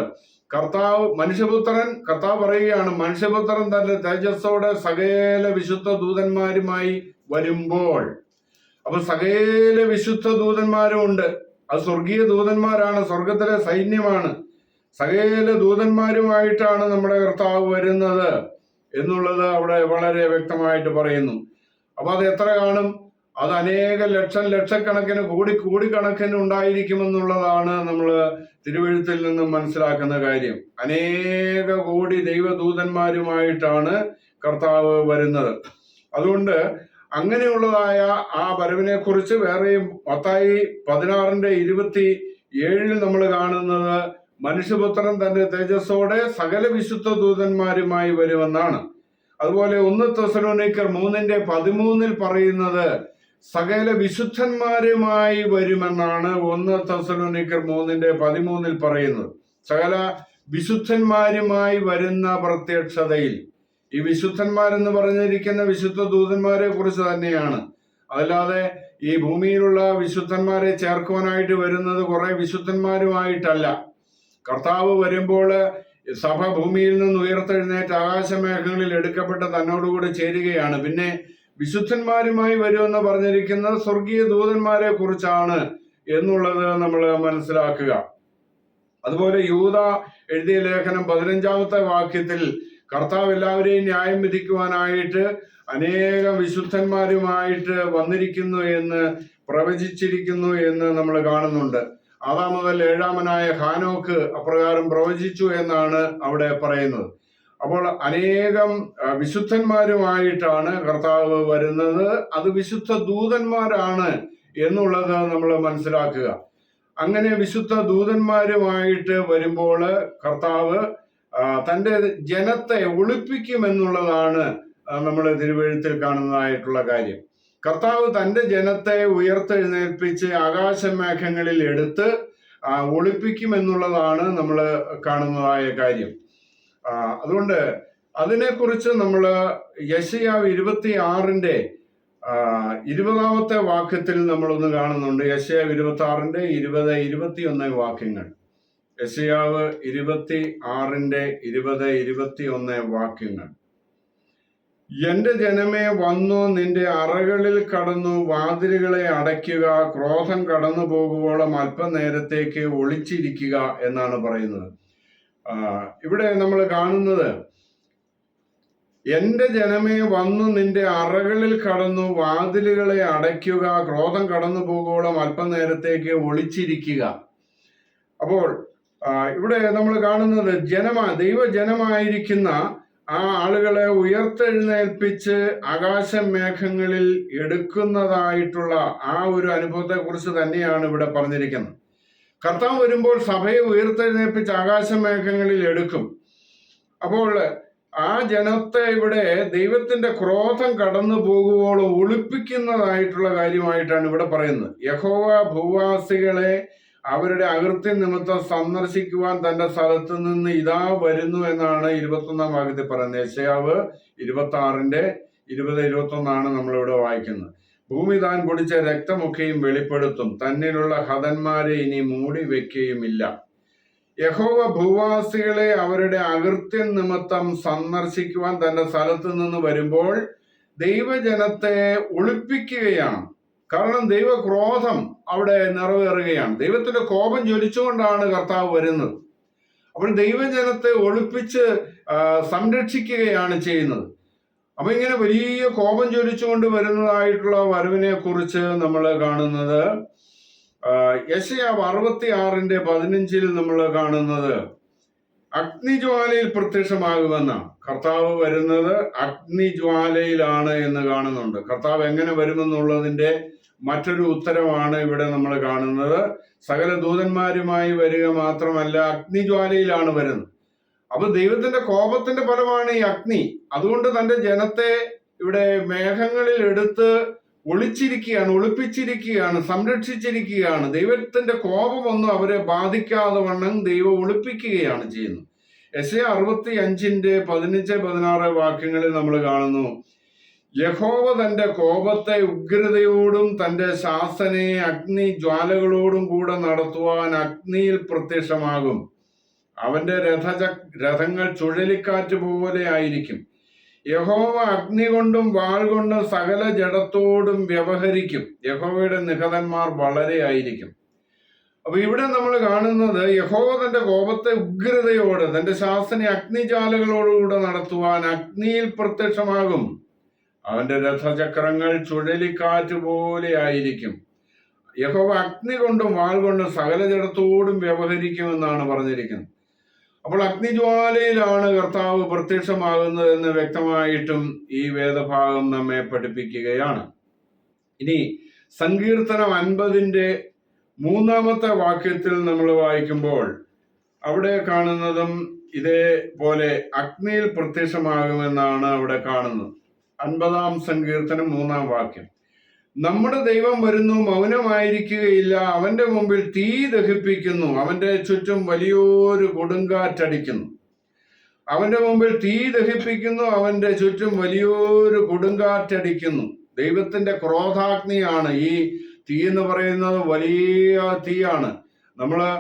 കർത്താവ് പറയുകയാണ്, മനുഷ്യപുത്രൻ തന്റെ തേജസ്സോടെ സകല വിശുദ്ധ ദൂതന്മാരുമായി വരുമ്പോൾ. അപ്പൊ സകല വിശുദ്ധ ദൂതന്മാരും ഉണ്ട്. അത് സ്വർഗീയ ദൂതന്മാരാണ്, സ്വർഗത്തിലെ സൈന്യമാണ്. സകല ദൂതന്മാരുമായിട്ടാണ് നമ്മുടെ കർത്താവ് വരുന്നത് എന്നുള്ളത് അവിടെ വളരെ വ്യക്തമായിട്ട് പറയുന്നു. അപ്പൊ അത് എത്ര കാണും? അത് അനേക ലക്ഷക്കണക്കിന് കോടിക്കണക്കിന് ഉണ്ടായിരിക്കുമെന്നുള്ളതാണ് നമ്മൾ തിരുവെഴുത്തിൽ നിന്നും മനസ്സിലാക്കുന്ന കാര്യം. അനേക കോടി ദൈവദൂതന്മാരുമായിട്ടാണ് കർത്താവ് വരുന്നത്. അതുകൊണ്ട് അങ്ങനെയുള്ളതായ ആ വരവിനെ കുറിച്ച് വേറെയും മത്തായി 16:27 നമ്മൾ കാണുന്നത് മനുഷ്യപുത്രൻ തന്റെ തേജസ്സോടെ സകല വിശുദ്ധ ദൂതന്മാരുമായി വരുമെന്നാണ്. അതുപോലെ 1 തെസ്സലോനിക്കർ 3:13 പറയുന്നത് സകല വിശുദ്ധന്മാരുമായി വരുമെന്നാണ്. 1 തെസ്സലോനിക്കർ 3:13 പറയുന്നത് സകല വിശുദ്ധന്മാരുമായി വരുന്ന പ്രത്യക്ഷതയിൽ. ഈ വിശുദ്ധന്മാരെന്ന് പറഞ്ഞിരിക്കുന്ന വിശുദ്ധ ദൂതന്മാരെ കുറിച്ച് തന്നെയാണ്. അതല്ലാതെ ഈ ഭൂമിയിലുള്ള വിശുദ്ധന്മാരെ ചേർക്കുവാനായിട്ട് വരുന്നത് കുറെ വിശുദ്ധന്മാരുമായിട്ടല്ല. കർത്താവ് വരുമ്പോൾ സഭ ഭൂമിയിൽ നിന്ന് ഉയർത്തെഴുന്നേറ്റ് ആകാശമേഘങ്ങളിൽ എടുക്കപ്പെട്ട് തന്നോടുകൂടി ചേരുകയാണ്. പിന്നെ വിശുദ്ധന്മാരുമായി വരുമെന്ന് പറഞ്ഞിരിക്കുന്നത് സ്വർഗീയ ദൂതന്മാരെ കുറിച്ചാണ് എന്നുള്ളത് നമ്മൾ മനസ്സിലാക്കുക. അതുപോലെ യൂദ എഴുതിയ ലേഖനം 15-ാമത്തെ വാക്യത്തിൽ കർത്താവ് എല്ലാവരെയും ന്യായം വിധിക്കുവാനായിട്ട് അനേകം വിശുദ്ധന്മാരുമായിട്ട് വന്നിരിക്കുന്നു എന്ന് പ്രവചിച്ചിരിക്കുന്നു എന്ന് നമ്മൾ കാണുന്നുണ്ട്. ആദാം മുതൽ 7-ാമനായ ഹാനോക്ക് അപ്രകാരം പ്രവചിച്ചു എന്നാണ് അവിടെ പറയുന്നത്. അപ്പോൾ അനേകം വിശുദ്ധന്മാരുമായിട്ടാണ് കർത്താവ് വരുന്നത്. അത് വിശുദ്ധ ദൂതന്മാരാണ് എന്നുള്ളത് നമ്മൾ മനസ്സിലാക്കുക. അങ്ങനെ വിശുദ്ധ ദൂതന്മാരുമായിട്ട് വരുമ്പോൾ കർത്താവ് തൻ്റെ ജനത്തെ ഒളിപ്പിക്കുമെന്നുള്ളതാണ് നമ്മൾ തിരുവെഴുത്തിൽ കാണുന്നതായിട്ടുള്ള കാര്യം. കർത്താവ് തൻ്റെ ജനത്തെ ഉയർത്തെഴുന്നേൽപ്പിച്ച് ആകാശമേഘങ്ങളിൽ എടുത്ത് ഒളിപ്പിക്കുമെന്നുള്ളതാണ് നമ്മൾ കാണുന്നതായ കാര്യം. അതുകൊണ്ട് അതിനെക്കുറിച്ച് നമ്മൾ യെശയ്യാവ് 26:20 വാക്യത്തിൽ നമ്മളൊന്ന് കാണുന്നുണ്ട്. യെശയ്യാവ് 26:20-21 വാക്യങ്ങൾ. യെശയ്യാവ് 26:20-21 വാക്യങ്ങൾ. എന്റെ ജനമേ വന്നു, നിന്റെ അറകളിൽ കടന്നു വാതിലുകളെ അടയ്ക്കുക, ക്രോധം കടന്നു പോകുവോളം അല്പനേരത്തേക്ക് ഒളിച്ചിരിക്കുക എന്നാണ് പറയുന്നത്. ഇവിടെ നമ്മൾ കാണുന്നത് എന്റെ ജനമേ വന്നു, നിന്റെ അറകളിൽ കടന്നു വാതിലുകളെ അടയ്ക്കുക, ക്രോധം കടന്നു പോകുവോളം അല്പനേരത്തേക്ക് ഒളിച്ചിരിക്കുക. അപ്പോൾ ഇവിടെ നമ്മൾ കാണുന്നത് ദൈവജനമായിരിക്കുന്ന ആ ആളുകളെ ഉയർത്തെഴുന്നേൽപ്പിച്ച് ആകാശമേഘങ്ങളിൽ എടുക്കുന്നതായിട്ടുള്ള ആ ഒരു അനുഭവത്തെ കുറിച്ച് തന്നെയാണ് ഇവിടെ പറഞ്ഞിരിക്കുന്നത്. കർത്താവ് വരുമ്പോൾ സഭയെ ഉയർത്തെഴുന്നേൽപ്പിച്ച് ആകാശമേഘങ്ങളിൽ എടുക്കും. അപ്പോൾ ആ ജനത്തെ ഇവിടെ ദൈവത്തിന്റെ ക്രോധം കടന്നു പോകുവോളം ഒളിപ്പിക്കുന്നതായിട്ടുള്ള കാര്യമായിട്ടാണ് ഇവിടെ പറയുന്നത്. യഹോവ ഭൂവാസികളെ അവരുടെ അകൃത്യം നിമിത്തം സന്ദർശിക്കുവാൻ തന്റെ സ്ഥലത്ത് നിന്ന് ഇതാ വരുന്നു എന്നാണ് 21-ാം വാക്യത്തിൽ പറയുന്നത്. യെശയ്യാവ് 26:20-21 നമ്മളിവിടെ വായിക്കുന്നത്. ഭൂമി താൻ കുടിച്ച രക്തമൊക്കെയും വെളിപ്പെടുത്തും, തന്നിലുള്ള ഹതന്മാരെ ഇനി മൂടി വെക്കുകയുമില്ല. യഹോവ ഭൂവാസികളെ അവരുടെ അകൃത്യം നിമിത്തം സന്ദർശിക്കുവാൻ തന്റെ സ്ഥലത്ത് നിന്ന് വരുമ്പോൾ ദൈവജനത്തെ ഒളിപ്പിക്കുകയാണ്. കാരണം ദൈവക്രോധം അവിടെ നിറവേറുകയാണ്. ദൈവത്തിന്റെ കോപം ജ്വലിച്ചുകൊണ്ടാണ് കർത്താവ് വരുന്നത്. അപ്പോൾ ദൈവജനത്തെ ഒളിപ്പിച്ച് സംരക്ഷിക്കുകയാണ് ചെയ്യുന്നത്. അപ്പൊ ഇങ്ങനെ വലിയ കോപം ജ്വലിച്ചുകൊണ്ട് വരുന്നതായിട്ടുള്ള വരവിനെ കുറിച്ച് നമ്മൾ കാണുന്നത് യെശയ്യാവ് 66:15 നമ്മൾ കാണുന്നത് അഗ്നിജ്വാലയിൽ പ്രത്യക്ഷമാകുമെന്നാണ്. കർത്താവ് വരുന്നത് അഗ്നിജ്വാലയിലാണ് എന്ന് കാണുന്നുണ്ട്. കർത്താവ് എങ്ങനെ വരുമെന്നുള്ളതിന്റെ മറ്റൊരു ഉത്തരമാണ് ഇവിടെ നമ്മൾ കാണുന്നത്. സകല ദൂതന്മാരുമായി വരിക മാത്രമല്ല, അഗ്നിജ്വാലയിലാണ് വരുന്നത്. അപ്പൊ ദൈവത്തിന്റെ കോപത്തിന്റെ ഫലമാണ് ഈ അഗ്നി. അതുകൊണ്ട് തന്റെ ജനത്തെ ഇവിടെ മേഘങ്ങളിൽ എടുത്ത് ഒളിപ്പിച്ചിരിക്കുകയാണ്, സംരക്ഷിച്ചിരിക്കുകയാണ്. ദൈവത്തിന്റെ കോപമൊന്നും അവരെ ബാധിക്കാതെ വണ്ണം ദൈവം ഒളിപ്പിക്കുകയാണ് ചെയ്യുന്നത്. യെശയ്യാ 65:15-16 വാക്യങ്ങളിൽ നമ്മൾ കാണുന്നു, യഹോവ തന്റെ കോപത്തെ ഉഗ്രതയോടും തന്റെ ശാസനയെ അഗ്നി ജ്വാലകളോടും കൂടെ നടത്തുവാൻ അഗ്നിയിൽ പ്രത്യക്ഷമാകും. അവന്റെ രഥങ്ങൾ ചുഴലിക്കാറ്റ് പോലെ ആയിരിക്കും. യഹോവ അഗ്നി കൊണ്ടും വാൾ കൊണ്ടും സകല ജഡത്തോടും വ്യവഹരിക്കും. യഹോവയുടെ നിഹതന്മാർ വളരെ ആയിരിക്കും. അപ്പൊ ഇവിടെ നമ്മൾ കാണുന്നത് യഹോവ തന്റെ കോപത്തെ ഉഗ്രതയോടെ തന്റെ ശാസന അഗ്നിജാലകളോടുകൂടെ നടത്തുവാൻ അഗ്നിയിൽ പ്രത്യക്ഷമാകും. അവന്റെ രഥചക്രങ്ങൾ ചുഴലിക്കാറ്റ് പോലെ ആയിരിക്കും. യഹോവ അഗ്നി കൊണ്ടും വാൾ കൊണ്ടും സകല ജഡത്തോടും വ്യവഹരിക്കുമെന്നാണ് പറഞ്ഞിരിക്കുന്നത്. അപ്പോൾ അഗ്നിജ്വാലയിലാണ് കർത്താവ് പ്രത്യക്ഷമാകുന്നത് എന്ന് വ്യക്തമായിട്ടും ഈ വേദഭാഗം നമ്മെ പഠിപ്പിക്കുകയാണ്. ഇനി സങ്കീർത്തനം 50-ന്റെ 3-ാമത്തെ വാക്യത്തിൽ നമ്മൾ വായിക്കുമ്പോൾ അവിടെ കാണുന്നതും ഇതേപോലെ അഗ്നിയിൽ പ്രത്യക്ഷമാകുമെന്നാണ് അവിടെ കാണുന്നത്. 50-ാം സങ്കീർത്തനം 3-ാം വാക്യം, നമ്മുടെ ദൈവം വരുന്നു, മൗനമായിരിക്കുകയില്ല, അവന്റെ മുമ്പിൽ തീ ദഹിപ്പിക്കുന്നു, അവന്റെ ചുറ്റും വലിയൊരു കൊടുങ്കാറ്റടിക്കുന്നു. അവന്റെ മുമ്പിൽ തീ ദഹിപ്പിക്കുന്നു, അവന്റെ ചുറ്റും വലിയൊരു കൊടുങ്കാറ്റടിക്കുന്നു. ദൈവത്തിന്റെ ക്രോധാഗ്നിയാണ് ഈ തീ എന്ന് പറയുന്നത്. വലിയ തീയാണ്. നമ്മള്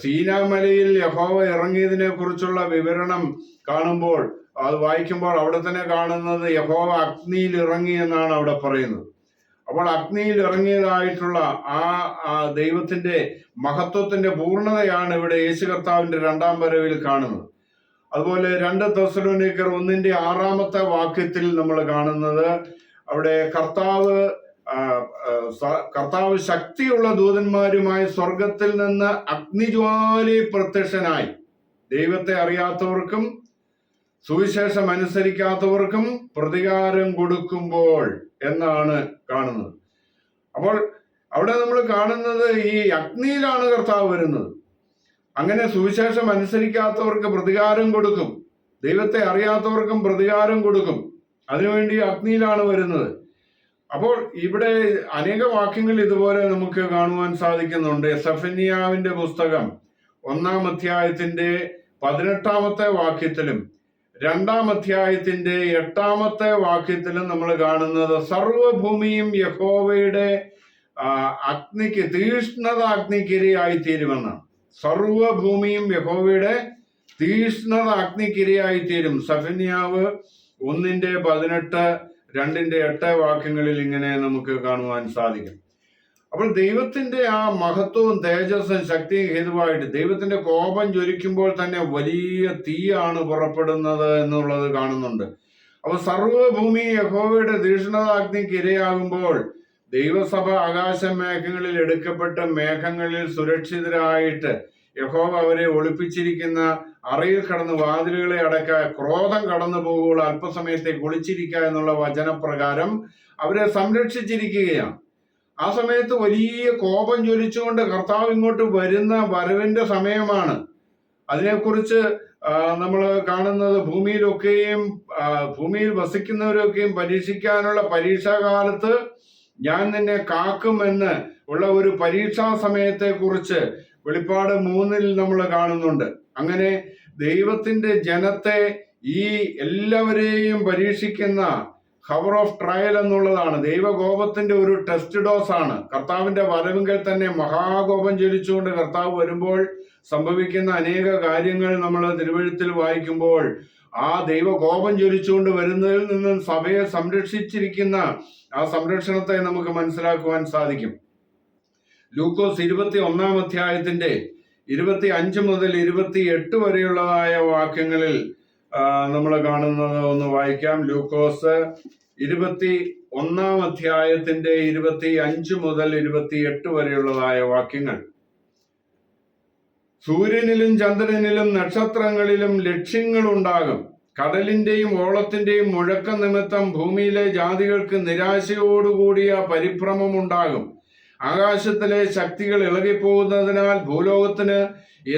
സീനാമലയിൽ യഹോവ ഇറങ്ങിയതിനെ കുറിച്ചുള്ള വിവരണം കാണുമ്പോൾ, അത് വായിക്കുമ്പോൾ അവിടെ തന്നെ കാണുന്നത് യഹോവ അഗ്നിയിൽ ഇറങ്ങി എന്നാണ് അവിടെ പറയുന്നത്. അപ്പോൾ അഗ്നിയിൽ ഇറങ്ങിയതായിട്ടുള്ള ആ ദൈവത്തിന്റെ മഹത്വത്തിന്റെ പൂർണ്ണതയാണ് ഇവിടെ യേശു കർത്താവിന്റെ 2-ാം വരവിൽ കാണുന്നത്. അതുപോലെ 2 തെസ്സലോനിക്കർ 1-ന്റെ 6-ാമത്തെ വാക്യത്തിൽ നമ്മൾ കാണുന്നത് അവിടെ കർത്താവ് ശക്തിയുള്ള ദൂതന്മാരുമായി സ്വർഗത്തിൽ നിന്ന് അഗ്നിജ്വാലയിൽ പ്രത്യക്ഷനായി ദൈവത്തെ അറിയാത്തവർക്കും സുവിശേഷം അനുസരിക്കാത്തവർക്കും പ്രതികാരം കൊടുക്കുമ്പോൾ എന്നാണ് കാണുന്നത്. അപ്പോൾ അവിടെ നമ്മൾ കാണുന്നത് ഈ അഗ്നിയിലാണ് കർത്താവ് വരുന്നത്. അങ്ങനെ സുവിശേഷം അനുസരിക്കാത്തവർക്ക് പ്രതികാരം കൊടുക്കും, ദൈവത്തെ അറിയാത്തവർക്കും പ്രതികാരം കൊടുക്കും. അതിനുവേണ്ടി അഗ്നിയിലാണ് വരുന്നത്. അപ്പോൾ ഇവിടെ അനേക വാക്യങ്ങൾ ഇതുപോലെ നമുക്ക് കാണുവാൻ സാധിക്കുന്നുണ്ട്. സെഫന്യാവിന്റെ പുസ്തകം 1-ാം അധ്യായത്തിന്റെ 18-ാമത്തെ വാക്യത്തിലും 2-ാം അധ്യായത്തിന്റെ 8-ാമത്തെ വാക്യത്തിലും നമ്മൾ കാണുന്നത് സർവഭൂമിയും യഹോവയുടെ അഗ്നിക്ക് തീഷ്ണത അഗ്നിക്കിരയായിത്തീരുമെന്നാണ്. സർവഭൂമിയും യഹോവയുടെ തീഷ്ണത അഗ്നിക്കിരയായിത്തീരും. സെഫന്യാവ് 1-ന്റെ 18, 2-ന്റെ 8 വാക്യങ്ങളിൽ ഇങ്ങനെ നമുക്ക് കാണുവാൻ സാധിക്കും. അപ്പോൾ ദൈവത്തിന്റെ ആ മഹത്വവും തേജസ്സും ശക്തിയും ഹേതുവായിട്ട് ദൈവത്തിന്റെ കോപം ജ്വലിക്കുമ്പോൾ തന്നെ വലിയ തീയാണ് പുറപ്പെടുന്നത് എന്നുള്ളത് കാണുന്നുണ്ട്. അപ്പൊ സർവഭൂമി യഹോവയുടെ തീഷ്ണതാഗ്നിക്ക് ഇരയാകുമ്പോൾ ദൈവസഭ ആകാശ മേഘങ്ങളിൽ എടുക്കപ്പെട്ട മേഘങ്ങളിൽ സുരക്ഷിതരായിട്ട് യഹോവ അവരെ ഒളിപ്പിച്ചിരിക്കുന്ന അറയിൽ കടന്ന് വാതിലുകളെ അടയ്ക്കുക, ക്രോധം കടന്നു പോകുമ്പോൾ അല്പസമയത്തേക്ക് ഒളിച്ചിരിക്കുക എന്നുള്ള വചനപ്രകാരം അവരെ സംരക്ഷിച്ചിരിക്കുകയാണ്. ആ സമയത്ത് വലിയ കോപം ജ്വലിച്ചുകൊണ്ട് കർത്താവ് ഇങ്ങോട്ട് വരുന്ന വരവിന്റെ സമയമാണ്. അതിനെക്കുറിച്ച് നമ്മൾ കാണുന്നത് ഭൂമിയിൽ വസിക്കുന്നവരൊക്കെയും പരീക്ഷിക്കാനുള്ള പരീക്ഷാകാലത്ത് ഞാൻ നിന്നെ കാക്കുമെന്ന് ഉള്ള ഒരു പരീക്ഷാ സമയത്തെ കുറിച്ച് വെളിപ്പാട് 3-ൽ നമ്മൾ കാണുന്നുണ്ട്. അങ്ങനെ ദൈവത്തിന്റെ ജനത്തെ ഈ എല്ലാവരെയും പരീക്ഷിക്കുന്ന ഹവർ ഓഫ് ട്രയൽ എന്നുള്ളതാണ്. ദൈവകോപത്തിന്റെ ഒരു ടെസ്റ്റ് ഡോസ് ആണ്. കർത്താവിന്റെ വരവിങ്കൽ തന്നെ മഹാകോപം ജ്വലിച്ചുകൊണ്ട് കർത്താവ് വരുമ്പോൾ സംഭവിക്കുന്ന അനേക കാര്യങ്ങൾ നമ്മൾ തിരുവെഴുത്തിൽ വായിക്കുമ്പോൾ ആ ദൈവകോപം ജ്വലിച്ചുകൊണ്ട് വരുന്നതിൽ നിന്നും സഭയെ സംരക്ഷിച്ചിരിക്കുന്ന ആ സംരക്ഷണത്തെ നമുക്ക് മനസ്സിലാക്കുവാൻ സാധിക്കും. ലൂക്കോസ് 21-ാം അധ്യായത്തിന്റെ 25 മുതൽ 28 വരെയുള്ളതായ വാക്യങ്ങളിൽ നമ്മൾ കാണുന്നത് ഒന്ന് വായിക്കാം. ലൂക്കോസ് 21-ാം അധ്യായത്തിന്റെ 25 മുതൽ 28 വരെയുള്ളതായ വാക്യങ്ങൾ. സൂര്യനിലും ചന്ദ്രനിലും നക്ഷത്രങ്ങളിലും ലക്ഷ്യങ്ങളുണ്ടാകും. കടലിന്റെയും ഓളത്തിന്റെയും മുഴക്ക നിമിത്തം ഭൂമിയിലെ ജാതികൾക്ക് നിരാശയോടുകൂടിയ പരിഭ്രമം ഉണ്ടാകും. ആകാശത്തിലെ ശക്തികൾ ഇളകിപ്പോകുന്നതിനാൽ ഭൂലോകത്തിന്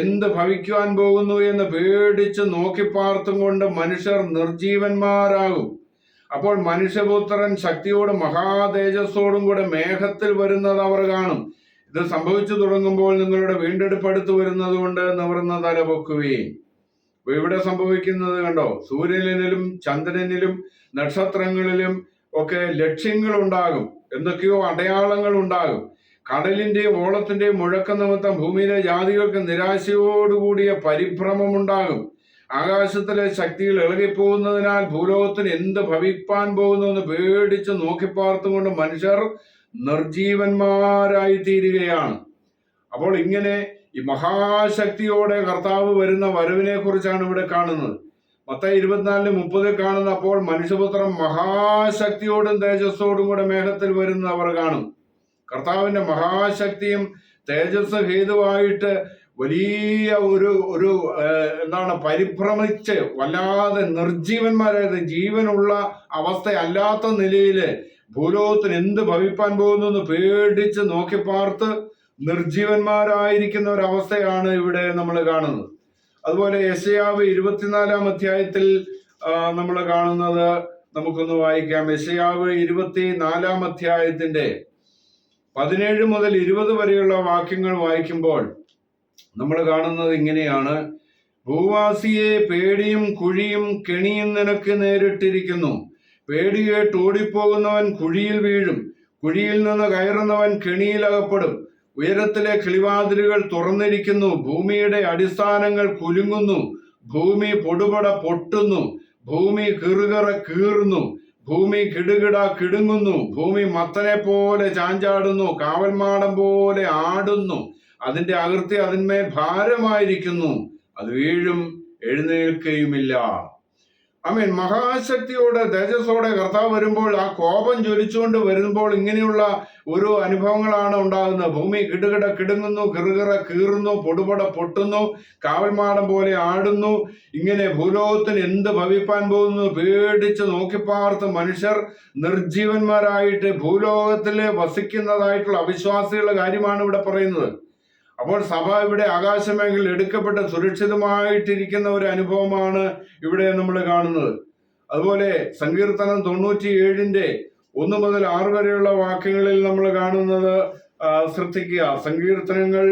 എന്ത് ഭവിക്കുവാൻ പോകുന്നു എന്ന് പേടിച്ച് നോക്കിപ്പാർത്തും കൊണ്ട് മനുഷ്യർ നിർജീവന്മാരാകും. അപ്പോൾ മനുഷ്യപുത്രൻ ശക്തിയോടും മഹാതേജസ്സോടും കൂടെ മേഘത്തിൽ വരുന്നത് അവർ കാണും. ഇത് സംഭവിച്ചു തുടങ്ങുമ്പോൾ നിങ്ങളുടെ വീണ്ടെടുപ്പ് അടുത്ത് വരുന്നത് കൊണ്ട് നിവർന്ന തല പൊക്കുകയും. അപ്പൊ ഇവിടെ സംഭവിക്കുന്നത് കണ്ടോ, സൂര്യനിലും ചന്ദ്രനിലും നക്ഷത്രങ്ങളിലും ഒക്കെ ലക്ഷ്യങ്ങൾ ഉണ്ടാകും, എന്തൊക്കെയോ അടയാളങ്ങൾ ഉണ്ടാകും. കടലിന്റെയും ഓളത്തിന്റെയും മുഴക്ക നിമിത്തം ഭൂമിയിലെ ജാതികൾക്ക് നിരാശയോടുകൂടിയ പരിഭ്രമം ഉണ്ടാകും. ആകാശത്തിലെ ശക്തികൾ ഇളകിപ്പോകുന്നതിനാൽ ഭൂലോകത്തിന് എന്ത് ഭവിപ്പാൻ പോകുന്നു എന്ന് പേടിച്ച് നോക്കിപ്പാർത്തുകൊണ്ട് മനുഷ്യർ നിർജീവന്മാരായി തീരുകയാണ്. അപ്പോൾ ഇങ്ങനെ ഈ മഹാശക്തിയോടെ കർത്താവ് വരുന്ന വരവിനെ കുറിച്ചാണ് ഇവിടെ കാണുന്നത്. മത്തായി 24:30 കാണുന്ന, അപ്പോൾ മനുഷ്യപുത്രൻ മഹാശക്തിയോടും തേജസ്സോടും കൂടെ മേഘത്തിൽ വരുന്ന അവർ കാണും. കർത്താവിന്റെ മഹാശക്തിയും തേജസ് ഹേതുവായിട്ട് വലിയ ഒരു പരിഭ്രമിച്ച് വല്ലാതെ നിർജീവന്മാരായത്, ജീവനുള്ള അവസ്ഥ അല്ലാത്ത നിലയില് ഭൂലോകത്തിന് എന്ത് ഭവിപ്പാൻ പോകുന്നു എന്ന് പേടിച്ച് നോക്കിപ്പാർത്ത് നിർജീവന്മാരായിരിക്കുന്ന ഒരവസ്ഥയാണ് ഇവിടെ നമ്മൾ കാണുന്നത്. അതുപോലെ യെശയ്യാവ് 24-ാം അധ്യായത്തിൽ നമ്മൾ കാണുന്നത് നമുക്കൊന്ന് വായിക്കാം. യെശയ്യാവ് 24-ാം അധ്യായത്തിന്റെ 17 മുതൽ 20 വരെയുള്ള വാക്യങ്ങൾ വായിക്കുമ്പോൾ നമ്മൾ കാണുന്നത് ഇങ്ങനെയാണ്: ഭൂവാസിയെ, പേടിയും കുഴിയും കെണിയും നിനക്ക് നേരിട്ടിരിക്കുന്നു. പേടി കേട്ട് ഓടിപ്പോകുന്നവൻ കുഴിയിൽ വീഴും, കുഴിയിൽ നിന്ന് കയറുന്നവൻ കെണിയിലകപ്പെടും. ഉയരത്തിലെ കിളിവാതിലുകൾ തുറന്നിരിക്കുന്നു, ഭൂമിയുടെ അടിസ്ഥാനങ്ങൾ കുലുങ്ങുന്നു, ഭൂമി പൊടുപട പൊട്ടുന്നു, ഭൂമി കിറുകിറ കീറുന്നു, ഭൂമി കിടുകിട കിടുങ്ങുന്നു, ഭൂമി മത്തനെ പോലെ ചാഞ്ചാടുന്നു, കാവൽമാടം പോലെ ആടുന്നു. അതിന്റെ അകൃത്യ അതിന്മേൽ ഭാരമായിരിക്കുന്നു, അത് വീഴും, എഴുന്നേൽക്കുകയുമില്ല. ആമേൻ. മഹാശക്തിയോടെ തേജസ്സോടെ കർത്താവ് വരുമ്പോൾ, ആ കോപം ജ്വലിച്ചുകൊണ്ട് വരുമ്പോൾ ഇങ്ങനെയുള്ള ഒരു അനുഭവങ്ങളാണ് ഉണ്ടാകുന്നത്. ഭൂമി കിടുകിട കിടുങ്ങുന്നു, കിറുകിറ കീറുന്നു, പൊടുപട പൊട്ടുന്നു, കാവൽമാടം പോലെ ആടുന്നു. ഇങ്ങനെ ഭൂലോകത്തിന് എന്ത് ഭവിപ്പാൻ പോകുന്നു പേടിച്ച് നോക്കിപ്പാർത്ത് മനുഷ്യർ നിർജീവന്മാരായിട്ട് ഭൂലോകത്തില് വസിക്കുന്നതായിട്ടുള്ള അവിശ്വാസികളുടെ കാര്യമാണ് ഇവിടെ പറയുന്നത്. അപ്പോൾ സഭ ഇവിടെ ആകാശമേഖലയിൽ എടുക്കപ്പെട്ട് സുരക്ഷിതമായിട്ടിരിക്കുന്ന ഒരു അനുഭവമാണ് ഇവിടെ നമ്മൾ കാണുന്നത്. അതുപോലെ സങ്കീർത്തനം 97-ന്റെ 1 മുതൽ 6 വരെയുള്ള വാക്യങ്ങളിൽ നമ്മൾ കാണുന്നത് ശ്രദ്ധിക്കുക. സങ്കീർത്തനങ്ങൾ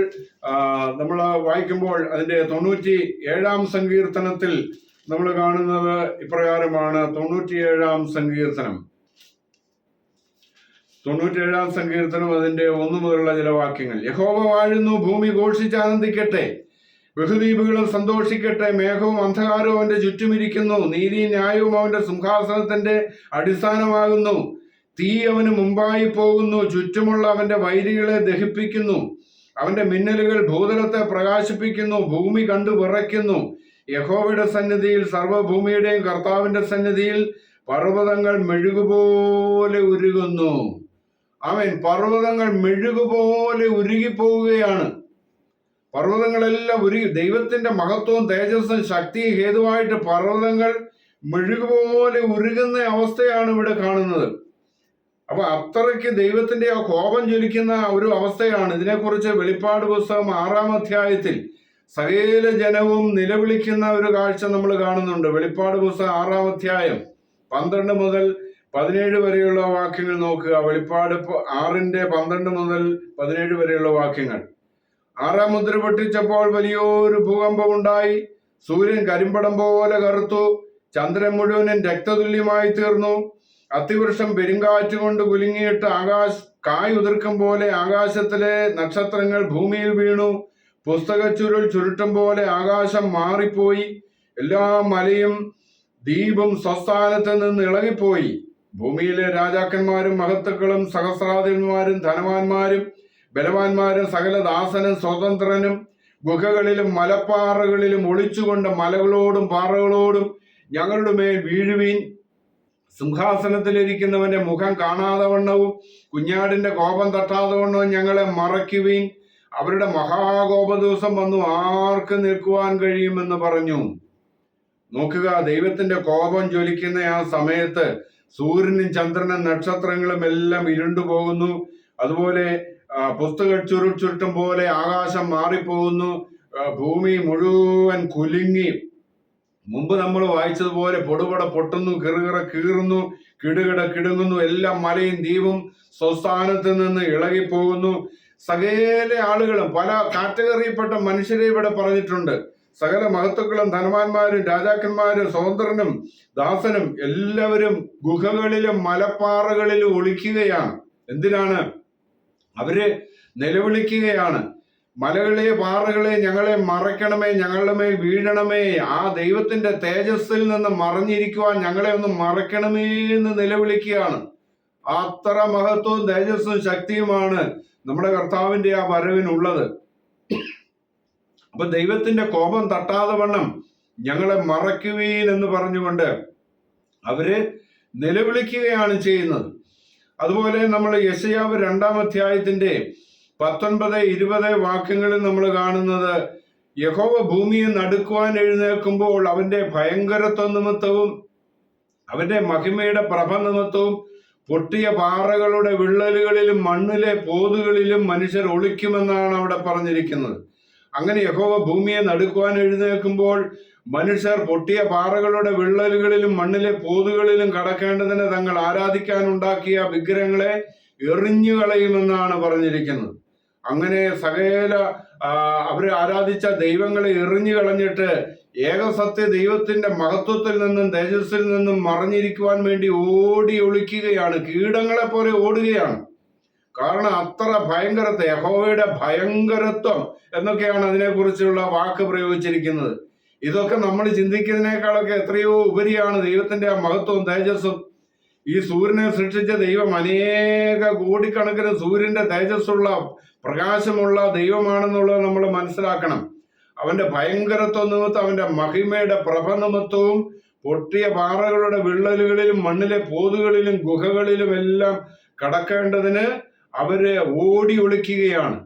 നമ്മൾ വായിക്കുമ്പോൾ അതിന്റെ 97-ാം സങ്കീർത്തനത്തിൽ നമ്മൾ കാണുന്നത് ഇപ്രകാരമാണ്. 97-ാം സങ്കീർത്തനം 97-ാം സങ്കീർത്തനം അതിന്റെ 1 മുതലുള്ള ചില വാക്യങ്ങൾ: യഹോവ വാഴുന്നു, ഭൂമി ഘോഷിച്ചാനന്ദിക്കട്ടെ, ബഹുദ്വീപുകളും സന്തോഷിക്കട്ടെ. മേഘവും അന്ധകാരവും അവന്റെ ചുറ്റുമിരിക്കുന്നു, നീതിയും ന്യായവും അവന്റെ സിംഹാസനത്തിന്റെ അടിസ്ഥാനമാകുന്നു. തീ അവന് മുമ്പായി പോകുന്നു, ചുറ്റുമുള്ള അവന്റെ വൈരികളെ ദഹിപ്പിക്കുന്നു. അവന്റെ മിന്നലുകൾ ഭൂതലത്തെ പ്രകാശിപ്പിക്കുന്നു, ഭൂമി കണ്ടു വിറയ്ക്കുന്നു. യഹോവയുടെ സന്നിധിയിൽ, സർവ്വഭൂമിയുടെയും കർത്താവിന്റെ സന്നിധിയിൽ പർവ്വതങ്ങൾ മെഴുകുപോലെ ഉരുകുന്നു. ആമേൻ. പർവ്വതങ്ങൾ മെഴുകുപോലെ ഉരുകിപ്പോവുകയാണ്. പർവ്വതങ്ങളെല്ലാം ഉരുകി, ദൈവത്തിന്റെ മഹത്വവും തേജസ്സും ശക്തിയും ഹേതുവായിട്ട് പർവ്വതങ്ങൾ മെഴുകുപോലെ ഉരുകുന്ന അവസ്ഥയാണ് ഇവിടെ കാണുന്നത്. അപ്പൊ അത്രയ്ക്ക് ദൈവത്തിന്റെ ആ കോപം ജ്വലിക്കുന്ന ഒരു അവസ്ഥയാണ്. ഇതിനെക്കുറിച്ച് വെളിപ്പാട് പുസ്തകം 6-ാം അധ്യായത്തിൽ സകല ജനവും നിലവിളിക്കുന്ന ഒരു കാഴ്ച നമ്മൾ കാണുന്നുണ്ട്. വെളിപ്പാട് പുസ്തകം 6-ാം അധ്യായം 12 മുതൽ 17 വരെയുള്ള വാക്യങ്ങൾ നോക്കുക. വെളിപ്പാട് 6-ന്റെ 12 മുതൽ 17 വരെയുള്ള വാക്യങ്ങൾ: 6-ാം മുദ്ര പൊട്ടിച്ചപ്പോൾ വലിയൊരു ഭൂകമ്പം ഉണ്ടായി. സൂര്യൻ കരിമ്പടം പോലെ കറുത്തു, ചന്ദ്രൻ മുഴുവനും രക്തതുല്യമായി തീർന്നു. അതിവൃക്ഷം പെരുങ്കാറ്റ് കൊണ്ട് കുലുങ്ങിയിട്ട് കായുതിർക്കും പോലെ ആകാശത്തിലെ നക്ഷത്രങ്ങൾ ഭൂമിയിൽ വീണു. പുസ്തകച്ചുരുൾ ചുരുട്ടം പോലെ ആകാശം മാറിപ്പോയി. എല്ലാ മലയും ദ്വീപും സ്വസ്ഥാനത്ത് നിന്ന് ഇളകിപ്പോയി. ഭൂമിയിലെ രാജാക്കന്മാരും മഹത്തുക്കളും സഹസ്രാധിപന്മാരും ധനവാന്മാരും ബലവാന്മാരും സകല ദാസനും സ്വതന്ത്രനും ഗുഹകളിലും മലപ്പാറകളിലും ഒളിച്ചുകൊണ്ട് മലകളോടും പാറകളോടും ഞങ്ങളുടെ മേൽ വീഴുവീൻ. സിംഹാസനത്തിലിരിക്കുന്നവന്റെ മുഖം കാണാതെ വണ്ണവും കുഞ്ഞാടിന്റെ കോപം തട്ടാതെ വണ്ണവും ഞങ്ങളെ മറയ്ക്കുവീൻ. അവരുടെ മഹാകോപ ദിവസം വന്നു, ആർക്ക് നിൽക്കുവാൻ കഴിയുമെന്ന് പറഞ്ഞു. നോക്കുക, ദൈവത്തിന്റെ കോപം ജ്വലിക്കുന്ന ആ സമയത്ത് സൂര്യനും ചന്ദ്രനും നക്ഷത്രങ്ങളും എല്ലാം ഇരുണ്ടുപോകുന്നു. അതുപോലെ പുസ്തക ചുരുട്ടും പോലെ ആകാശം മാറിപ്പോകുന്നു. ഭൂമി മുഴുവൻ കുലുങ്ങി. മുമ്പ് നമ്മൾ വായിച്ചതുപോലെ പൊടുപട പൊട്ടുന്നു, കിറുകിറ കീറുന്നു, കിടുകിട കിടുങ്ങുന്നു. എല്ലാം മലയും ദ്വീപും സ്വസ്ഥാനത്ത് നിന്ന് ഇളകിപ്പോകുന്നു. സകല ആളുകളും, പല കാറ്റഗറിയിൽപ്പെട്ട മനുഷ്യരെ ഇവിടെ പറഞ്ഞിട്ടുണ്ട്. സകല മഹത്തുക്കളും ധനവാന്മാരും രാജാക്കന്മാരും സ്വതന്ത്രനും ദാസനും എല്ലാവരും ഗുഹകളിലും മലപ്പാറകളിലും ഒളിക്കുകയാണ്. എന്തിനാണ്? അവര് നിലവിളിക്കുകയാണ്, മലകളെ പാറകളെ ഞങ്ങളെ മറയ്ക്കണമേ, ഞങ്ങളുടെ മേൽ വീഴണമേ, ആ ദൈവത്തിന്റെ തേജസ്സിൽ നിന്ന് മറഞ്ഞിരിക്കുവാൻ ഞങ്ങളെ ഒന്ന് മറയ്ക്കണമേ എന്ന് നിലവിളിക്കുകയാണ്. അത്ര മഹത്വവും തേജസ്സും ശക്തിയുമാണ് നമ്മുടെ കർത്താവിന്റെ ആ വരവിനുള്ളത്. അപ്പൊ ദൈവത്തിന്റെ കോപം തട്ടാതെ വണ്ണം ഞങ്ങളെ മറയ്ക്കുവീൻ എന്ന് പറഞ്ഞുകൊണ്ട് അവര് നിലവിളിക്കുകയാണ് ചെയ്യുന്നത്. അതുപോലെ നമ്മൾ യെശയ്യാവ് 2-ാം അധ്യായത്തിന്റെ 19-20 വാക്യങ്ങളിൽ നമ്മൾ കാണുന്നത്, യഹോവ ഭൂമിയെ നടുക്കുവാൻ എഴുന്നേൽക്കുമ്പോൾ അവന്റെ ഭയങ്കരത്വ നിമിത്തവും അവന്റെ മഹിമയുടെ പ്രഭ നിമിത്തവും പൊട്ടിയ പാറകളുടെ വിള്ളലുകളിലും മണ്ണിലെ പോതുകളിലും മനുഷ്യർ ഒളിക്കുമെന്നാണ് അവിടെ പറഞ്ഞിരിക്കുന്നത്. അങ്ങനെ യഹോവ ഭൂമിയെ നടുക്കുവാൻ എഴുന്നേൽക്കുമ്പോൾ മനുഷ്യർ പൊട്ടിയ പാറകളുടെ വിള്ളലുകളിലും മണ്ണിലെ പോതുകളിലും കടക്കേണ്ടതിന് തങ്ങൾ ആരാധിക്കാനുണ്ടാക്കിയ വിഗ്രഹങ്ങളെ എറിഞ്ഞു കളയുമെന്നാണ് പറഞ്ഞിരിക്കുന്നത്. അങ്ങനെ സകല അവര് ആരാധിച്ച ദൈവങ്ങളെ എറിഞ്ഞു കളഞ്ഞിട്ട് ഏകസത്യ ദൈവത്തിന്റെ മഹത്വത്തിൽ നിന്നും തേജസ്സിൽ നിന്നും മറഞ്ഞിരിക്കുവാൻ വേണ്ടി ഓടി ഒളിക്കുകയാണ്, കീടങ്ങളെ പോലെ ഓടുകയാണ്. കാരണം അത്ര ഭയങ്കരത്വം, യഹോവയുടെ ഭയങ്കരത്വം എന്നൊക്കെയാണ് അതിനെക്കുറിച്ചുള്ള വാക്ക് പ്രയോഗിച്ചിരിക്കുന്നത്. ഇതൊക്കെ നമ്മൾ ചിന്തിക്കുന്നതിനേക്കാളൊക്കെ എത്രയോ ഉപരിയാണ് ദൈവത്തിന്റെ ആ മഹത്വവും തേജസ്സും. ഈ സൂര്യനെ സൃഷ്ടിച്ച ദൈവം അനേക കോടിക്കണക്കിന് സൂര്യന്റെ തേജസ്സുള്ള പ്രകാശമുള്ള ദൈവമാണെന്നുള്ളത് നമ്മൾ മനസ്സിലാക്കണം. അവന്റെ ഭയങ്കരത്വ നിമിത്തം അവന്റെ മഹിമയുടെ പ്രഭ നിമിത്തവും പൊട്ടിയ പാറകളുടെ വിള്ളലുകളിലും മണ്ണിലെ പോതുകളിലും ഗുഹകളിലും എല്ലാം കടക്കേണ്ടതിന് അവര് ഓടി ഒളിക്കുകയാണ്.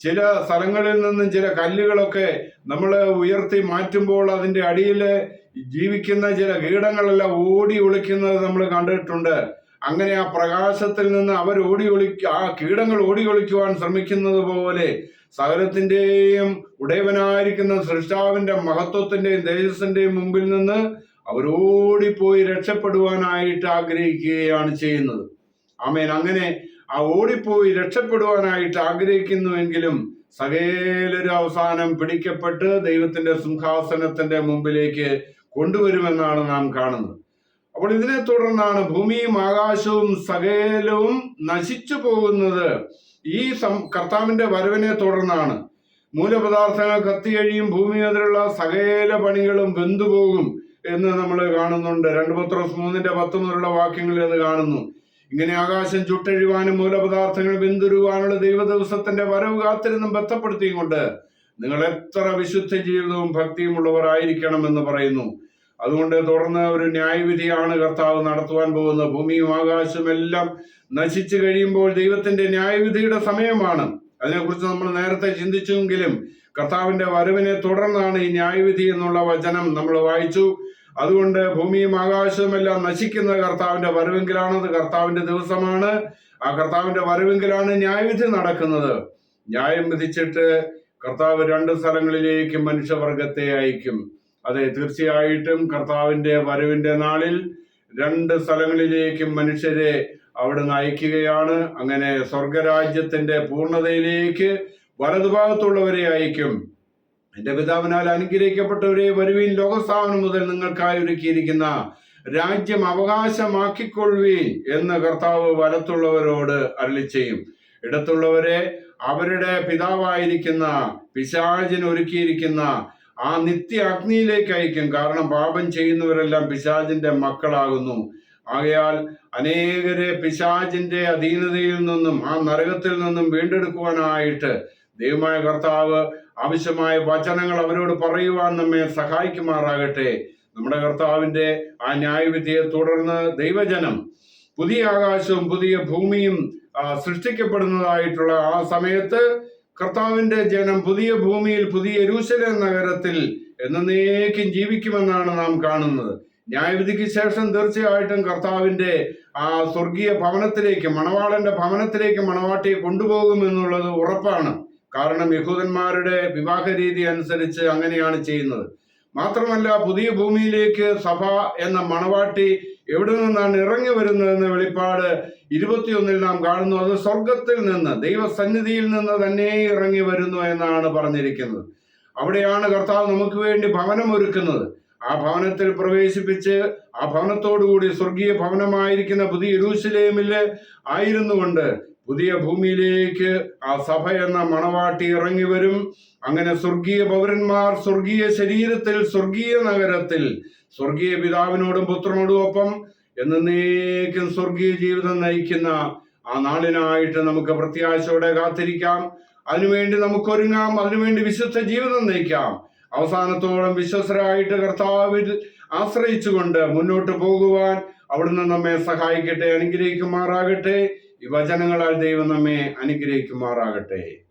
ചില സ്ഥലങ്ങളിൽ നിന്നും ചില കല്ലുകളൊക്കെ നമ്മൾ ഉയർത്തി മാറ്റുമ്പോൾ അതിന്റെ അടിയിൽ ജീവിക്കുന്ന ചില കീടങ്ങളെല്ലാം ഓടി ഒളിക്കുന്നത് നമ്മൾ കണ്ടിട്ടുണ്ട്. അങ്ങനെ ആ പ്രകാശത്തിൽ നിന്ന് അവർ ആ കീടങ്ങൾ ഓടി ഒളിക്കുവാൻ ശ്രമിക്കുന്നത് പോലെ സകലത്തിന്റെയും ഉടയവനായിരിക്കുന്ന സൃഷ്ടാവിന്റെ മഹത്വത്തിന്റെയും തേജസ്സിന്റെയും മുമ്പിൽ നിന്ന് അവരോടിപ്പോയി രക്ഷപ്പെടുവാനായിട്ട് ആഗ്രഹിക്കുകയാണ് ചെയ്യുന്നത്. ആമേൻ. അങ്ങനെ ആ ഓടിപ്പോയി രക്ഷപ്പെടുവാനായിട്ട് ആഗ്രഹിക്കുന്നുവെങ്കിലും സകലരും അവസാനം പിടിക്കപ്പെട്ട് ദൈവത്തിന്റെ സിംഹാസനത്തിന്റെ മുമ്പിലേക്ക് കൊണ്ടുവരുമെന്നാണ് നാം കാണുന്നത്. അപ്പോൾ ഇതിനെ തുടർന്നാണ് ഭൂമിയും ആകാശവും സകലവും നശിച്ചു പോകുന്നത്. ഈ കർത്താവിന്റെ വരവിനെ തുടർന്നാണ്. മൂലപദാർത്ഥങ്ങൾ കത്തിയഴിയും, ഭൂമി അതിലുള്ള സകല പണികളും വെന്തുപോകും എന്ന് നമ്മൾ കാണുന്നുണ്ട്. 2 പത്രോസ് 3:10 മുതലുള്ള വാക്യങ്ങളിൽ അത് കാണുന്നു. ഇങ്ങനെ ആകാശം ചുട്ടഴിവാനും മൂലപദാർത്ഥങ്ങൾ വെന്തുരുവാനുള്ള ദൈവ ദിവസത്തിന്റെ വരവ് കാത്തിരുന്നും ബന്ധപ്പെടുത്തിയും കൊണ്ട് നിങ്ങൾ എത്ര വിശുദ്ധ ജീവിതവും ഭക്തിയും ഉള്ളവരായിരിക്കണം എന്ന് പറയുന്നു. അതുകൊണ്ട് തുടർന്ന് ഒരു ന്യായവിധിയാണ് കർത്താവ് നടത്തുവാൻ പോകുന്നത്. ഭൂമിയും ആകാശവും എല്ലാം നശിച്ചു കഴിയുമ്പോൾ ദൈവത്തിന്റെ ന്യായവിധിയുടെ സമയമാണ്. അതിനെക്കുറിച്ച് നമ്മൾ നേരത്തെ ചിന്തിച്ചെങ്കിലും കർത്താവിന്റെ വരവിനെ തുടർന്നാണ് ഈ ന്യായവിധി എന്നുള്ള വചനം നമ്മൾ വായിച്ചു. അതുകൊണ്ട് ഭൂമിയും ആകാശവും എല്ലാം നശിക്കുന്ന കർത്താവിന്റെ വരവെങ്കിലാണ്, അത് കർത്താവിന്റെ ദിവസമാണ്. ആ കർത്താവിന്റെ വരവെങ്കിലാണ് ന്യായവിധി നടക്കുന്നത്. ന്യായം വിധിച്ചിട്ട് കർത്താവ് 2 സ്ഥലങ്ങളിലേക്ക് മനുഷ്യവർഗത്തെ അയക്കും. അതെ, തീർച്ചയായിട്ടും കർത്താവിന്റെ വരവിന്റെ നാളിൽ 2 സ്ഥലങ്ങളിലേക്കും മനുഷ്യരെ അവിടുന്ന് അയക്കുകയാണ്. അങ്ങനെ സ്വർഗരാജ്യത്തിന്റെ പൂർണ്ണതയിലേക്ക് വലതുഭാഗത്തുള്ളവരെ അയക്കും. എന്റെ പിതാവിനാൽ അനുഗ്രഹിക്കപ്പെട്ടവരെ വരുവീൻ, ലോകസ്ഥാപനം മുതൽ നിങ്ങൾക്കായി ഒരുക്കിയിരിക്കുന്ന രാജ്യം അവകാശമാക്കിക്കൊള്ളുവീൻ എന്ന് കർത്താവ് വലത്തുള്ളവരോട് അരുളിച്ചെയ്യും. ഇടത്തുള്ളവരെ അവരുടെ പിതാവായിരിക്കുന്ന പിശാചിന് ഒരുക്കിയിരിക്കുന്ന ആ നിത്യ അഗ്നിയിലേക്ക് അയക്കും. കാരണം പാപം ചെയ്യുന്നവരെല്ലാം പിശാചിന്റെ മക്കളാകുന്നു. ആകയാൽ അനേകരെ പിശാചിന്റെ അധീനതയിൽ നിന്നും ആ നരകത്തിൽ നിന്നും വീണ്ടെടുക്കുവാനായിട്ട് ദൈവമായ കർത്താവ് ആവശ്യമായ വചനങ്ങൾ അവരോട് പറയുവാൻ നമ്മെ സഹായിക്കുമാറാകട്ടെ. നമ്മുടെ കർത്താവിന്റെ ആ ന്യായവിധിയെ തുടർന്ന് ദൈവജനം പുതിയ ആകാശവും പുതിയ ഭൂമിയും സൃഷ്ടിക്കപ്പെടുന്നതായിട്ടുള്ള ആ സമയത്ത് കർത്താവിന്റെ ജനം പുതിയ ഭൂമിയിൽ പുതിയ യെരൂശലേം നഗരത്തിൽ എന്നേക്കും ജീവിക്കുമെന്നാണ് നാം കാണുന്നത്. ന്യായവിധിക്ക് ശേഷം തീർച്ചയായിട്ടും കർത്താവിന്റെ ആ സ്വർഗീയ ഭവനത്തിലേക്ക്, മണവാളന്റെ ഭവനത്തിലേക്ക് മണവാട്ടിയെ കൊണ്ടുപോകുമെന്നുള്ളത് ഉറപ്പാണ്. കാരണം യഹൂദന്മാരുടെ വിവാഹ രീതി അനുസരിച്ച് അങ്ങനെയാണ് ചെയ്യുന്നത്. മാത്രമല്ല, പുതിയ ഭൂമിയിലേക്ക് സഭ എന്ന മണവാട്ടി എവിടെ നിന്നാണ് ഇറങ്ങി വരുന്നതെന്ന് വെളിപ്പാട് 21 നാം കാണുന്നു. അത് സ്വർഗത്തിൽ നിന്ന്, ദൈവസന്നിധിയിൽ നിന്ന് തന്നെ ഇറങ്ങി വരുന്നു എന്നാണ് പറഞ്ഞിരിക്കുന്നത്. അവിടെയാണ് കർത്താവ് നമുക്ക് വേണ്ടി ഭവനം ഒരുക്കുന്നത്. ആ ഭവനത്തിൽ പ്രവേശിപ്പിച്ച് ആ ഭവനത്തോടുകൂടി സ്വർഗീയ ഭവനമായിരിക്കുന്ന പുതിയ യെരൂശലേമില് ആയിരുന്നു കൊണ്ട് പുതിയ ഭൂമിയിലേക്ക് ആ സഭ എന്ന മണവാട്ടി ഇറങ്ങി വരും. അങ്ങനെ സ്വർഗീയ പൗരന്മാർ സ്വർഗീയ ശരീരത്തിൽ, സ്വർഗീയ നഗരത്തിൽ, സ്വർഗീയ പിതാവിനോടും പുത്രനോടും ഒപ്പം എന്നേക്കും സ്വർഗീയ ജീവിതം നയിക്കുന്ന ആ നാളിനായിട്ട് നമുക്ക് പ്രത്യാശയോടെ കാത്തിരിക്കാം. അതിനുവേണ്ടി നമുക്കൊരുങ്ങാം, അതിനുവേണ്ടി വിശ്വസ്ത ജീവിതം നയിക്കാം. അവസാനത്തോളം വിശ്വസ്തരായിട്ട് കർത്താവിൽ ആശ്രയിച്ചുകൊണ്ട് മുന്നോട്ട് പോകുവാൻ അവിടുന്ന് നമ്മെ സഹായിക്കട്ടെ, അനുഗ്രഹിക്കുമാറാകട്ടെ. ഈ വചനങ്ങളാൽ ദൈവം നമ്മെ അനുഗ്രഹിക്കുമാറാകട്ടെ.